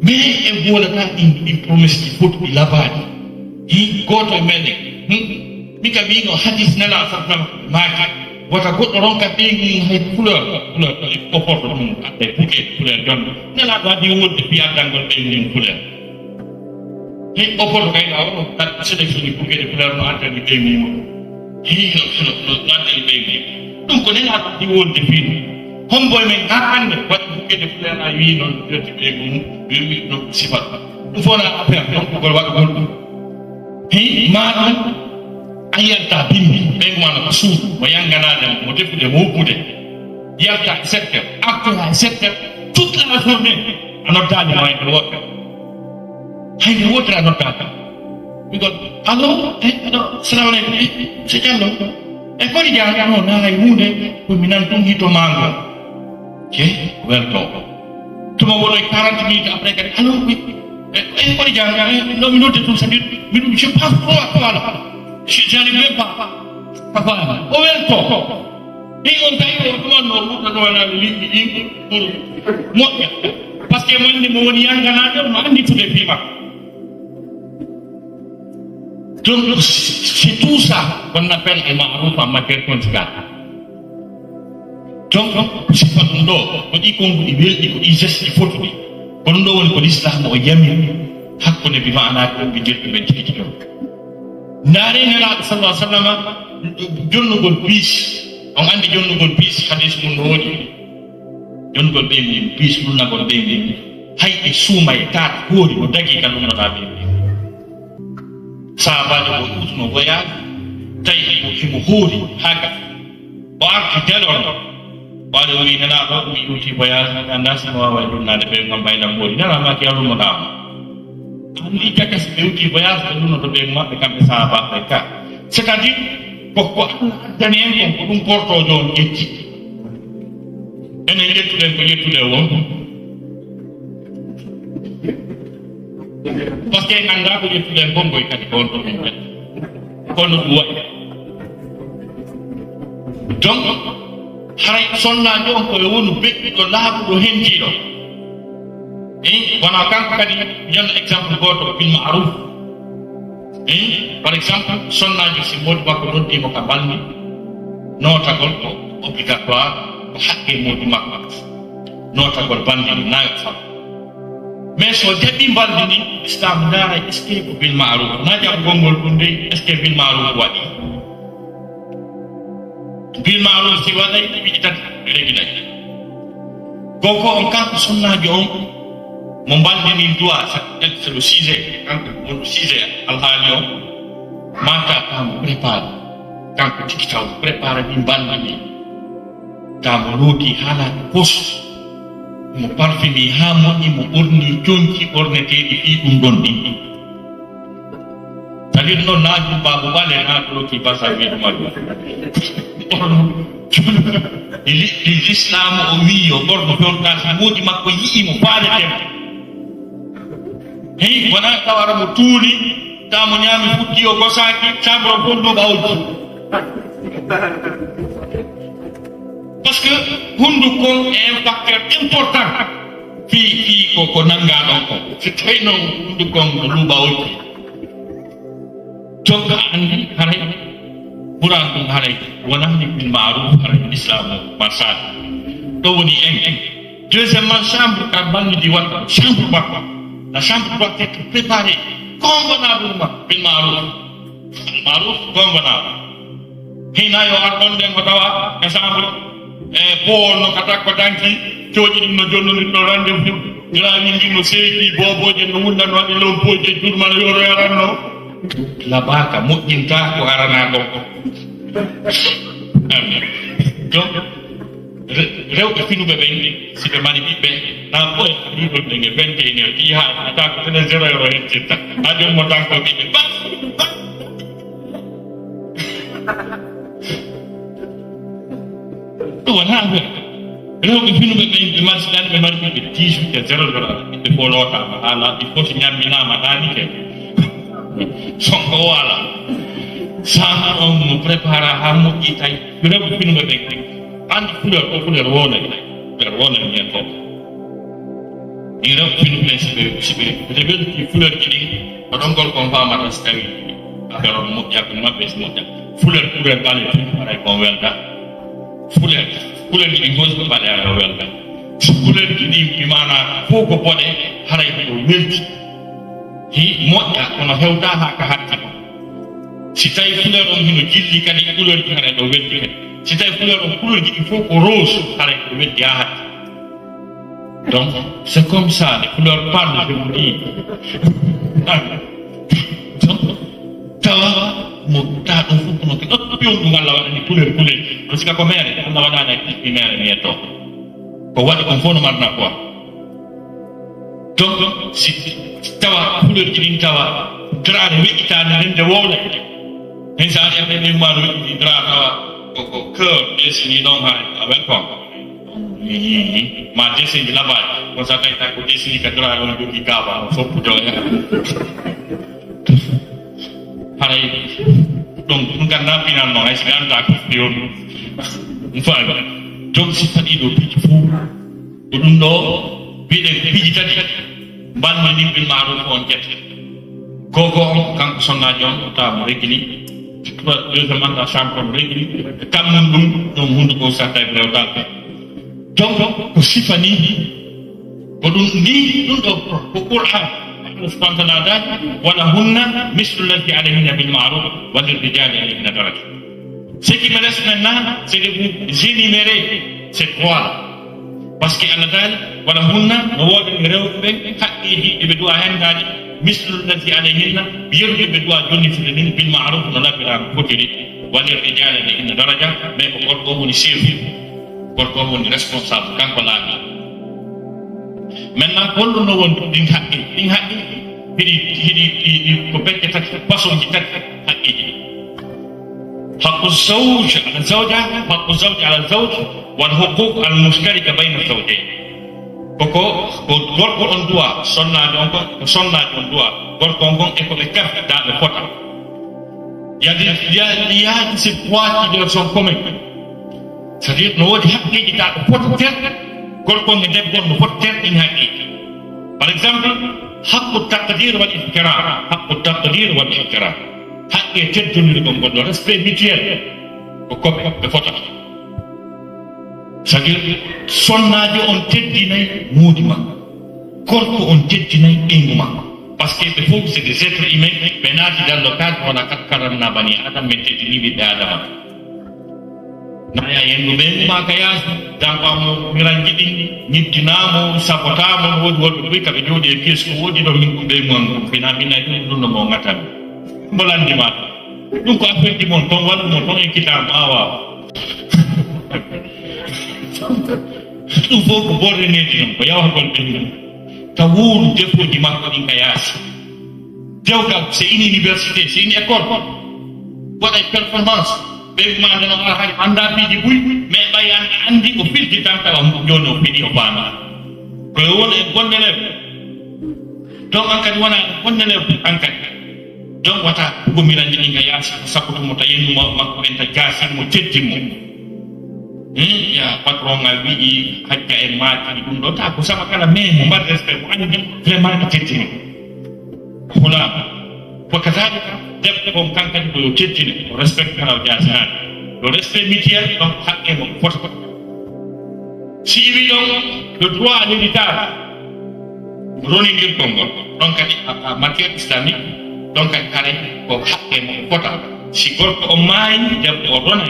Me e vola ta in promise ki foot bi labadi. Hi goto mele. Bika bingo hadis nela sabna maka wata goddo ronka bingi hay couleur ko porto dum ade buke couleur jon nela wadi wonde biya dangol be ni couleur he o porto kay lawo tat sede fini buke de couleur no ade ni be mi mo he no ade be mi dum ko nela wadi wonde fini homboy men akande wat buke de couleur ay wi non joti be gum be mi no sifat dum fona affaire donc ko wadi gol he ma ayanta bimbi be mana su bayangana dem mo defude mo bude yalta secteur acteur secteur toute la journée anotani mo en wota hayde wota anotata mi go allo assalamu alaykum se jallo e ko janga no na ay hunde ko minan tum hito mango ke welto tuma wono 40 minutes après que allo e ko janga no minute tum sadir minute je passe quoi j'arrive même pas papa ouvert et on taille comment on a li pour moi parce que moi ni mo ni angana de ma ni tout les pima donc c'est tout ça qu'on appelle le ma'ruf en matière conjugale donc c'est pas ndo ko di ko di wel di ko di geste foto di ko ndo won ko islam o yami hakko ne bi maana ko bi jettu ben ci ci Nari nela sallallahu alaihi wasallam jonnugol bis on andi jonnugol bis hadis mun wodi jonnugol be mi bis mun nagol be mi hay e sumay tat hori o dagi kan mun na be sahaba do usno goya tay ko himu hori haka o arti delon wala wi nela ko mi uti goya anda sama wa dunna de be ngam baylam hori nala ma ki alu mo dam Andi kaka sebeuti voyage de l'uno de moi e kambe sahaba ka c'est-à-dire pourquoi danien ko dum porto don etti ene yettu den ko yettu de won parce que anda ko yettu den bongo e kadi kon to men kono duwa donc haray sonna jon ko wonu bekki do laabu do henjido wana kanko kadi yon exemple goto bil ma'ruf par exemple sonnajo si modi makko noddi mo ka balmi notagol ko obligatoire ko hakke modi makko notagol bandini nayo fam mais so jaɓi baldini islam dara est ce que ko bil ma'ruf na jam gongol ɗum de est ce que bil ma'ruf waɗi bil ma'ruf si waɗay ɗiɓi tati regilay koko on kanko sonnajo on mo mbaldini duwa c'est le sujet kanko wonɗo sujet alhaali o mata kamo prépare kanko tigi taw prépare ɗi mbaldini tamo looti haalaɓe pos mo parfumi ha moƴƴi mo ɓorni jonki ɓorneteɗi fi ɗum ɗon ɗin c'est-à-dire noon naajum baabo ɓale naɗoloki basa wiɗumaɗum l'islam o wi yo ɓorno fewta so moodi makko yi'imo faaletemo hey wona tawara mo tuuli tamo ñaami fuɗɗi o gosaki chambre o fonno ɓawji parce que hundu kon un facteur important fi ko nanga ɗon ko so tawi noon hundu kon ko luɓawoji jonka andi haray ɓuran ɗum haray wonani bil maruf haray l'islam masade ɗo woni en deuxièmement chambre ka ballidi watta chambre bakko la chambre doit être préparée convenablement bil maruf convenable hina yo arɗon nden ko tawa exemple Paul no kata ko danki coji ɗum no jonnori ɗo rendez-vous grawi ndi no seeki boboje no wundano waɗi lompoje jurmano yoro yaranno labaka moƴƴinta ko arana ɗon donc rewɓe finuɓe ɓen si ɓe mani ɓiɓɓe na ɓoye ɗiɗon ɗe 21 heures ɗi ha ata ko tene 0 euro hettirta ha joni mo tan ko ɓiɓɓe ɗum wona affaire rewɓe finuɓe ɓen ɓe marsiɗani ɓe mari ɓiɓɓe 18 et 0 dollar ɓiɓɓe fo lotama ala il faut so ñamminama ɗanike sonko o ala sama on mo prépara ha moƴƴi tawi rewɓe finuɓe ɓen andi couleur o couleur wonani hen fof ɗin rewɓe finuɓe ɓen siɓe welti couleur ji ɗin ko ɗon gol kon famata so tawi affaire on moƴƴa ko maɓɓe so moƴƴa couleur ɓaleji aray kon welta couleur ji ɗin fof ko ɓale ara o welta couleur ji ɗin imana fof ko boɗe haray ko welti moƴƴa kono hewta ha ka hatti si tawi couleur on hino jilli kadi couleur ji haray ɗo welti kadi si tawi couleur ji ɗin fof ko rose haray ko welti ha hatti donc c'est comme ça les couleurs parlent je vous dis donc tawa mo ta ɗum fof kono ke ɗoɓɓion ɗum Allah waɗani couleur on sika ko mere Allah waɗani ɗiɗɗi mere mi yetto ko waɗi kon fof no marna quoi donc si tawa couleur ji ɗin tawa drare weƴƴitade nden nde wowla hen sa ari aɓe ɓen ma no weƴƴiti dra tawa ko cœur desini ɗon ha a welcome ma desini labaji on sa tawi ko desini ka dra on jogui gaba o soppudo haray ɗum ganda final noon hay so ɓe anda ko fiyon ɗum faami donc si faɗi ɗo piiji fuu ko ɗum ɗo mbiɗen piiji tati mbalmani bil maruf on ƴette gogo on kanko sonnaji on tawa mo regli deuxièmement ta chambre on regli kammum ɗum hunde ko sa tawi rewdal donc ko sifani ko ɗum ni ɗum ɗo ko qur'an سبحانه وتعالى ولهن مثل الذي عليهن بالمعروف وللرجال عليهن درجة. Ce qui me reste maintenant, c'est de vous énumérer ces trois-là. Parce que Allah ولهن نواد الرجال حقه بدوا هندان مثل الذي عليهن يرجع بدوا جن في الدين بالمعروف ولا بالمنكر وللرجال عليهن درجة. ما يقولون نسيف يقولون responsable كان كلامي. Maintenant kollu no won ɗin haqqi hiɗi ko becce tati façon ji tati haqqiji haqqu zawj ala zawja haqqu zawj ala zawj wal huquq al mushtarika bayna zawjayn koko ko gorko on duwa sonnajo on kon ko sonnajo on duwa gorko on kon e ko ɓe kaftaɓe fota yaadi c'est trois qui leur sont communs c'est-à-dire no woodi haqqiji taɗo fota terɗe gorko e debbo no foti terɗin haqqiji par exemple haqqu taqdir wal ihtiram haqqe teddoniri ɗon gonɗo respect mutuel ko koɓe ɓe fotata c'est à dire sonnaji on teddinayi muudi makko gorko on teddinayi ɓeygu makko par ce que ɓe fof c'est des êtres humains ɓe naati dans le cadre wona kat karanna bani adam min teddini ɓiɓɓe adama naya yendu ɓeygu ma ka yaasi dampamo miranji ɗin ñiddinamo sabotamo woodi woɗɓe ɓoy kaɓe jooɗi e pies ko woodi ɗo min ɗum ɓeygu on fina minnayi ɗum ɗum no mo gatami mbolandima ɗum ko affaire ji mon toon wallu mon toon en kitama awa ɗum fof ko borreneji noon ko yawagol ɓeygu taw wuuru defoji makko ɗin ka yaasi dewgal c'est une université c'est une école waɗay performance ɓeygu ma ndeno ala hay anda piiji ɓuy mais ɓay andi o firti tan tawa joni o fiɗi o faama koye won e bonne élève donc an kadi wona bonne élève an kadi donc wata gomira jini nga yasi sakuto mo tayen mo makwenta gasi mo teddi mo ya patron ngal wi hajja e maati dum do ta ko sama kala me mo bar respect mo andi vraiment ko teddi mo kula wa kadhalika debbo ko kankan ko teddi respect kala jasan do respect mutuel donc hakke mo foto si wi donc le droit à l'héritage roni ngir kongo donc kadi matière islamique donc kare ko hakke mo fota si gorko o maayi debbo o rona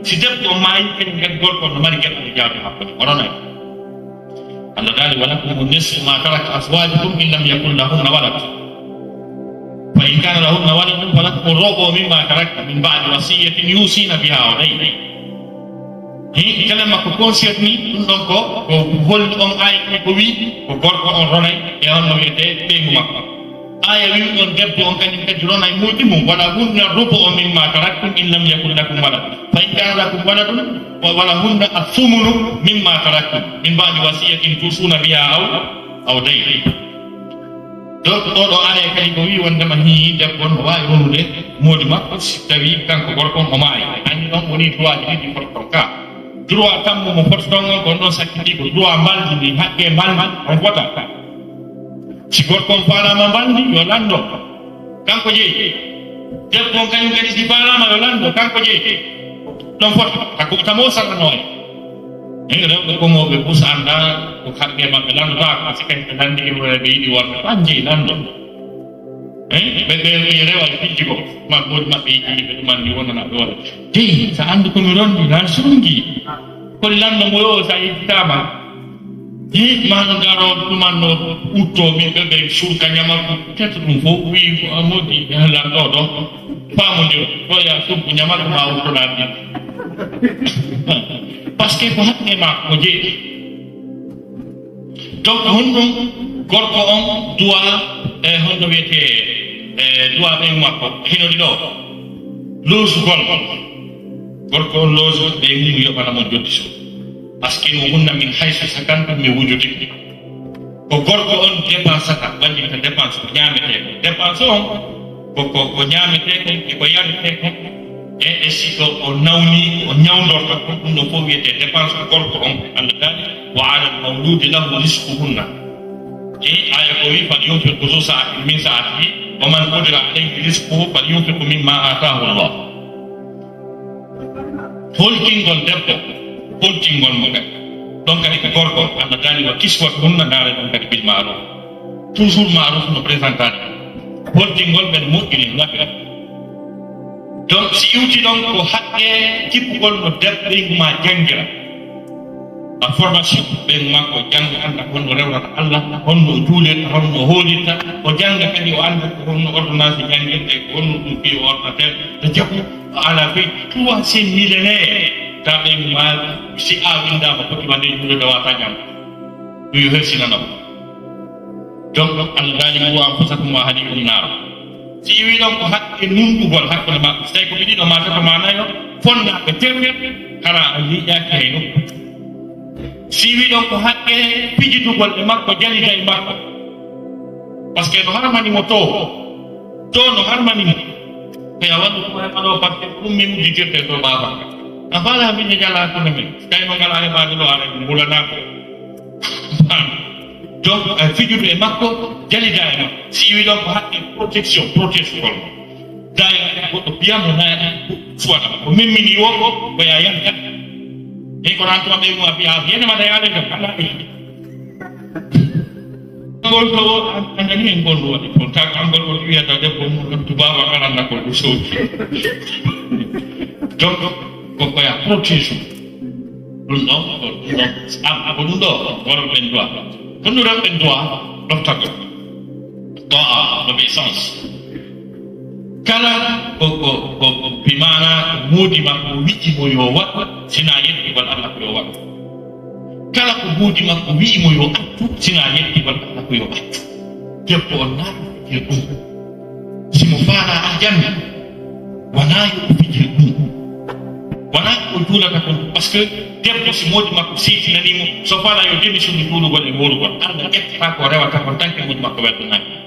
si debbo o maayi kadi ngel gorko no mari gel o jawdi makko o rona Allah dali walakum nisfu ma taraka azwajukum in lam yakul lahunna walad fa in kana lahunna waladun falakum rubu mimma tarakna min ba'di wasiyatin yusina biha aw dayn kala makko conscience ni dum don ko hol on ay ko wi ko gorko on ronay e on no wiete be makko aya wi on debbo on kanyum kadi ronay mudi mum wala hunna rubu mimma taraktum in lam yakul lakum walad fa in kana lakum waladun wa wala hunna athumunu mimma taraktum min ba'di wasiyatin tusuna biha aw dayn do aya kadi ko wi wonde man hi debbo on wawi ronude modi makko si tawi kanko gorko on o maayi andi non woni droit di porto ka droit tammo mo fototongo ko non sakkiti ko droit mbaldi ni hakke mbaldi on wota si gorko on falama mbaldi yo lando kanko jeyi debbo kañum kadi si falama yo lando kanko jeyi ɗon foto tako tamo sarranoy en rewɓe komoɓe bus anda ko hakke maɓɓe landotako si kañum ɓe landi e ɓe yiɗi worɓe ɓan jeyi lando ɓe rewa e pijji ko modi maɓɓe yiɗi ɓe ɗumandi wonanaɓe wona jeyi sa andi komi rondi nan sungi ko lando mo yo sa yettitama mano garo ɗumanno utto min ɓe surka ñamaku tete ɗum fof wi modi lanɗo ɗo famodir oya subbu ñamaku ma uttoɗaɗi par ce que ko haqqe ma ko jeeɗi donc honɗum gorko on duwa e honno wiyete duwa ɓen makko hinoɗi ɗo loosugol gorko on looso ɓe mum yoɓana mo joddi so par ce que o hunna min hayso sakantum mi wujudi ko gorko on dépensata waɗirta dépense ko ñaamete ko dépense on ko ñaamete kon eko yarete kon e siko o nawni o ñawdorta kon ɗum no fof wiyete dépense ko gorko on Allah dali wa ala mawludi lahu risquhunna aya ko wi fal yunfiq zu sa'atin min sa'atihi wa man qudira alayhi rizquhu falyunfiq mimma ataahu Allah holkingol debbo holkingol mo kadi donc kadi ko gorko Allah dali wa kiswat hunna ndaare ɗon kadi bil ma'ruf toujours ma'ruf no présentade holkingol ɓen moƴƴini waɗi donc si iwti ɗon ko haqqe kippugol no debbo ma jangira a formation ɓen makko janga anda honno rewrata Allah honno juulirta honno hoolirta o janga kadi o anda ko honno ordonnance jangirte ko honno ɗum ɓi o ordinateur to jaɓu ala fe 300 millénaire ta ɓen ma si a windama foti wande juulede wata ñam ɗum yo hersinanam donc Allah dali mo anfusakum wa ahlikum naro si wi ɗon ko haqqe nunɗugol hakkude makko so tawi ko ɓiɗiɗo matata manayo fonnaɓe temɓe hara a yiƴaki hay nokku si wi ɗon ko haqqe pijidugol e makko jalida e makko par ce que no harmanimo to no harmanimo eya wandu ko heɓaɗo par ce que ɗum mi udditirte to baba a faala mbiɗe jala hakkude men so tawi no ngala heɓade ɗo ara mbulanako donc fijude e makko jalida e makko si wi ɗon ko haqqe protection protégol daya goɗɗo biyamo nayaɗi suwaɗa ko mimmini wo ko ya yanta e ko ran tuma ɓe mum a biya yene mata yaade kam ala e ngol to andani en gonɗo waɗi on ta kangol on wiyata debbo mum tubaba alanna ko ɗo sowti donc ko koya protége ɗum ɗon ko ɗum ɗo worɓe ɓen droit ko ɗum rewɓe droit ɗoftago doa l'obéissance kala ko bimana moodima ko wi'imo yo waɗ sina yettigol Allah ko yo waɗ kala ko moodima ko wi'imo yo attu sina yettigol Allah ko yo attu debbo on naata fijir ɗum simo faala aljanna wona yo fijir ɗum wona ko juulata kon par ce que debbo si moodi makko seytinanimo so faala yo démission ni juulugol e hoolugol Allah ƴettata ko rewata kon tanke moodi makko welɗonaki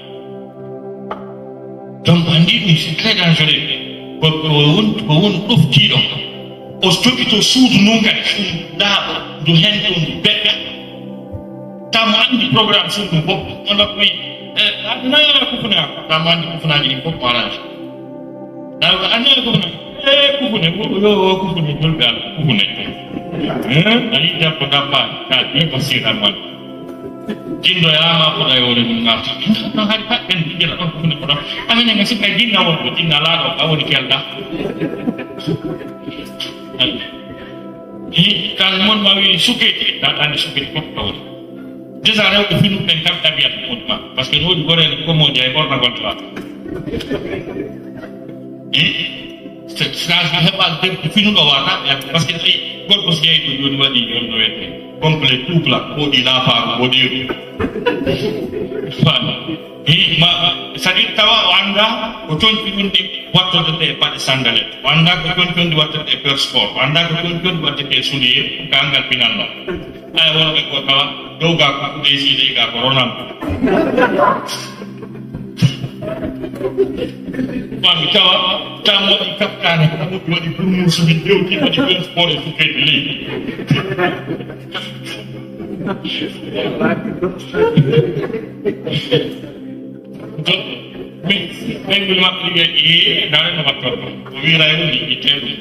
donc andi ɗum c'est très dangereux ko won ɗoftiɗo o jogi to suudu nun kadi suudu laaɓa ndu hen ɗo ndu beɗɗa tamo andi programme suudu fof ona koy annayaa kufunako tamo andi kufunaji ɗin fof mo alaji annayaa kufuna kufune yo kufune jolɓe ala kufune ali debbo dabba ka ɗiba siramal jindo yama koɗa yore ɗum garta non haade pat ɓen ɗiɗira ɗon kufune koɗa aminen ga sikka jinna wonko jinna laaɗo ka woni kelɗa kan mon ma wi suketi ɗaɗani suketi fof kawri déjà rewɓe finuɓe ɓen kam ɗabiyata muɗum ma par ce que no woodi gorel komoji ay ɓornagol tuwa sage heɓa debbo finuɗo wata ɓeyata par ce que ayi gorko so yeeyi ɗo joni waɗi on no wiyete complet tout plat woɗi laafaako woɗiru ma c'est à dire tawa o anda ko tonki ɗum ɗi wattorde ɗe paɗe sandalette o anda ko tonki on ɗi wattorde ɗe peur sport o anda ko tonki on ɗi wattete soulier kangal pinanno ay wonɓe ko tawa dow ga ko décidé ga ko ronam mi tawa tam waɗi kaftane moƴƴi waɗi burmusu min dewti waɗi peur sport e sukkede leydi ɓengol maɓɓe liggey dareno wattorɗo o wirayno liƴƴi tewɗe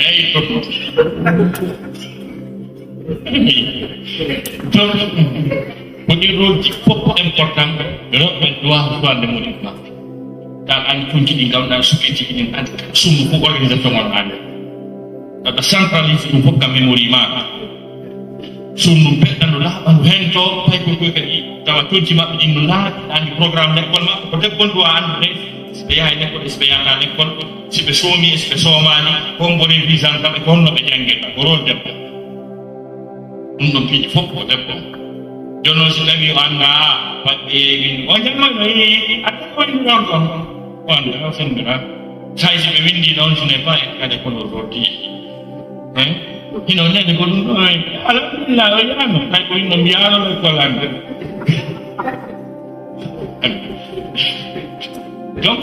eyi toto donc ko ɗin rôleji fof important rewɓe doit hoande muɗum maɓɓe tan andi tonki ɗi gawɗa sukketi ɗin andi summu fof organisation on andi aɗa centralise ɗum fof ka mémorie maɗa sumnu beɗɗa no laaɓa no hen to hay koy koy kadi tawa tonti maɓɓe ɗin no laaɓi andi programme l'école maɓɓe ko debbon dowa andude so ɓe yaha l'école so ɓe yahata l'école si ɓe soomi e so ɓe soomani hombo révisan kamɓe ko honno ɓe janguirta ko rôle debbo ɗum ɗon piiji fof ko debbo joni noon so tawi o anda waɗɓe windi o jammano aɗa woni ɗon ɗon o anda o fendira hay si ɓe windi noon ce n'est pas kade kono roti hino nene ko ɗum ɗo alhamdulillah o yano hay ko yimno mbiyano l'école ande donc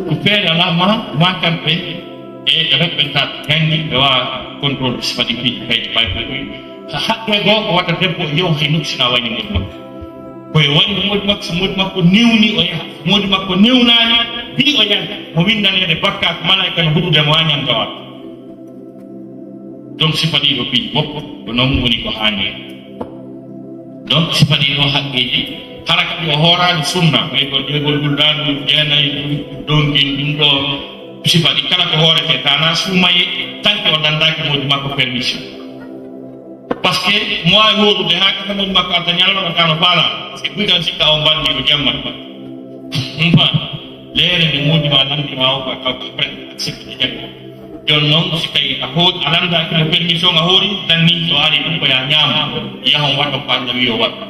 ko feere ala ma kamɓe e rewɓe tat ganni ɓe wawa contrôle so waɗi piiji kayji pay koy haqqe goo ko waɗa debbo yew hay nuksina wañi moƴi makko koye waɗi moƴi makko so moƴi makko newni o yaha moƴi makko newnani bi o yaha mo windanede bakka ko malayika no huɗude mo wañan gawat donc sifa ɗiɗo piiji fof ko noon woni ko hani donc sifa ɗiɗo haqqeji hara kadi o hoorani sunna ɓaygol ƴeygol gulɗanu jeenayi donkin ɗum ɗo sifa ɗi kala ko hoorete tana suumaye tanke o dandaki moƴi makko permission par ce que mo wawi horude ha kata moƴi makko alta ñalloɗo tano faala par ce que ɓuyɗan sikka o mballi ko jammat ma fa leere nde moƴi ma nandima o ka kawko presque accepté jaggo joni noon si tawi a landaki no permission a hoori tan ni so ari ɗum ko ya ñaama yahon waɗo paɗɗo wi o waɗa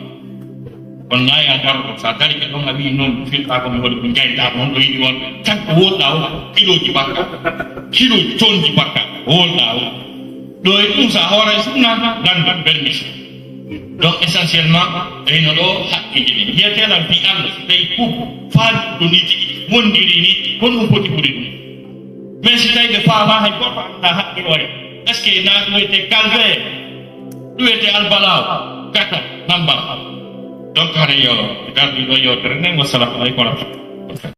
on naya darɗo sa dari ke ɗon a wi noon filɗa komi hoɗi ko jayɗa noon ɗo yiɗi won tan ko wolɗa o kiloji bakka kiloji tonji bakka wolɗa o ɗo e ɗum sa hoora sunna ganda permission donc essentiellement eyno ɗo haqqiji ɗi wiyeteɗan fi allah so tawi fof faali ɗo ni tigi mondiri ni kon ɗum foti ɓuri ɗum mais si tawi ɓe faama hay goto anda haqqi oya est ce que na ɗoyete calvaire ɗoyete albalaw kata nambal donc hare yo darɗi ɗo yewtere nden wassalamu aleykum wa rahmatullah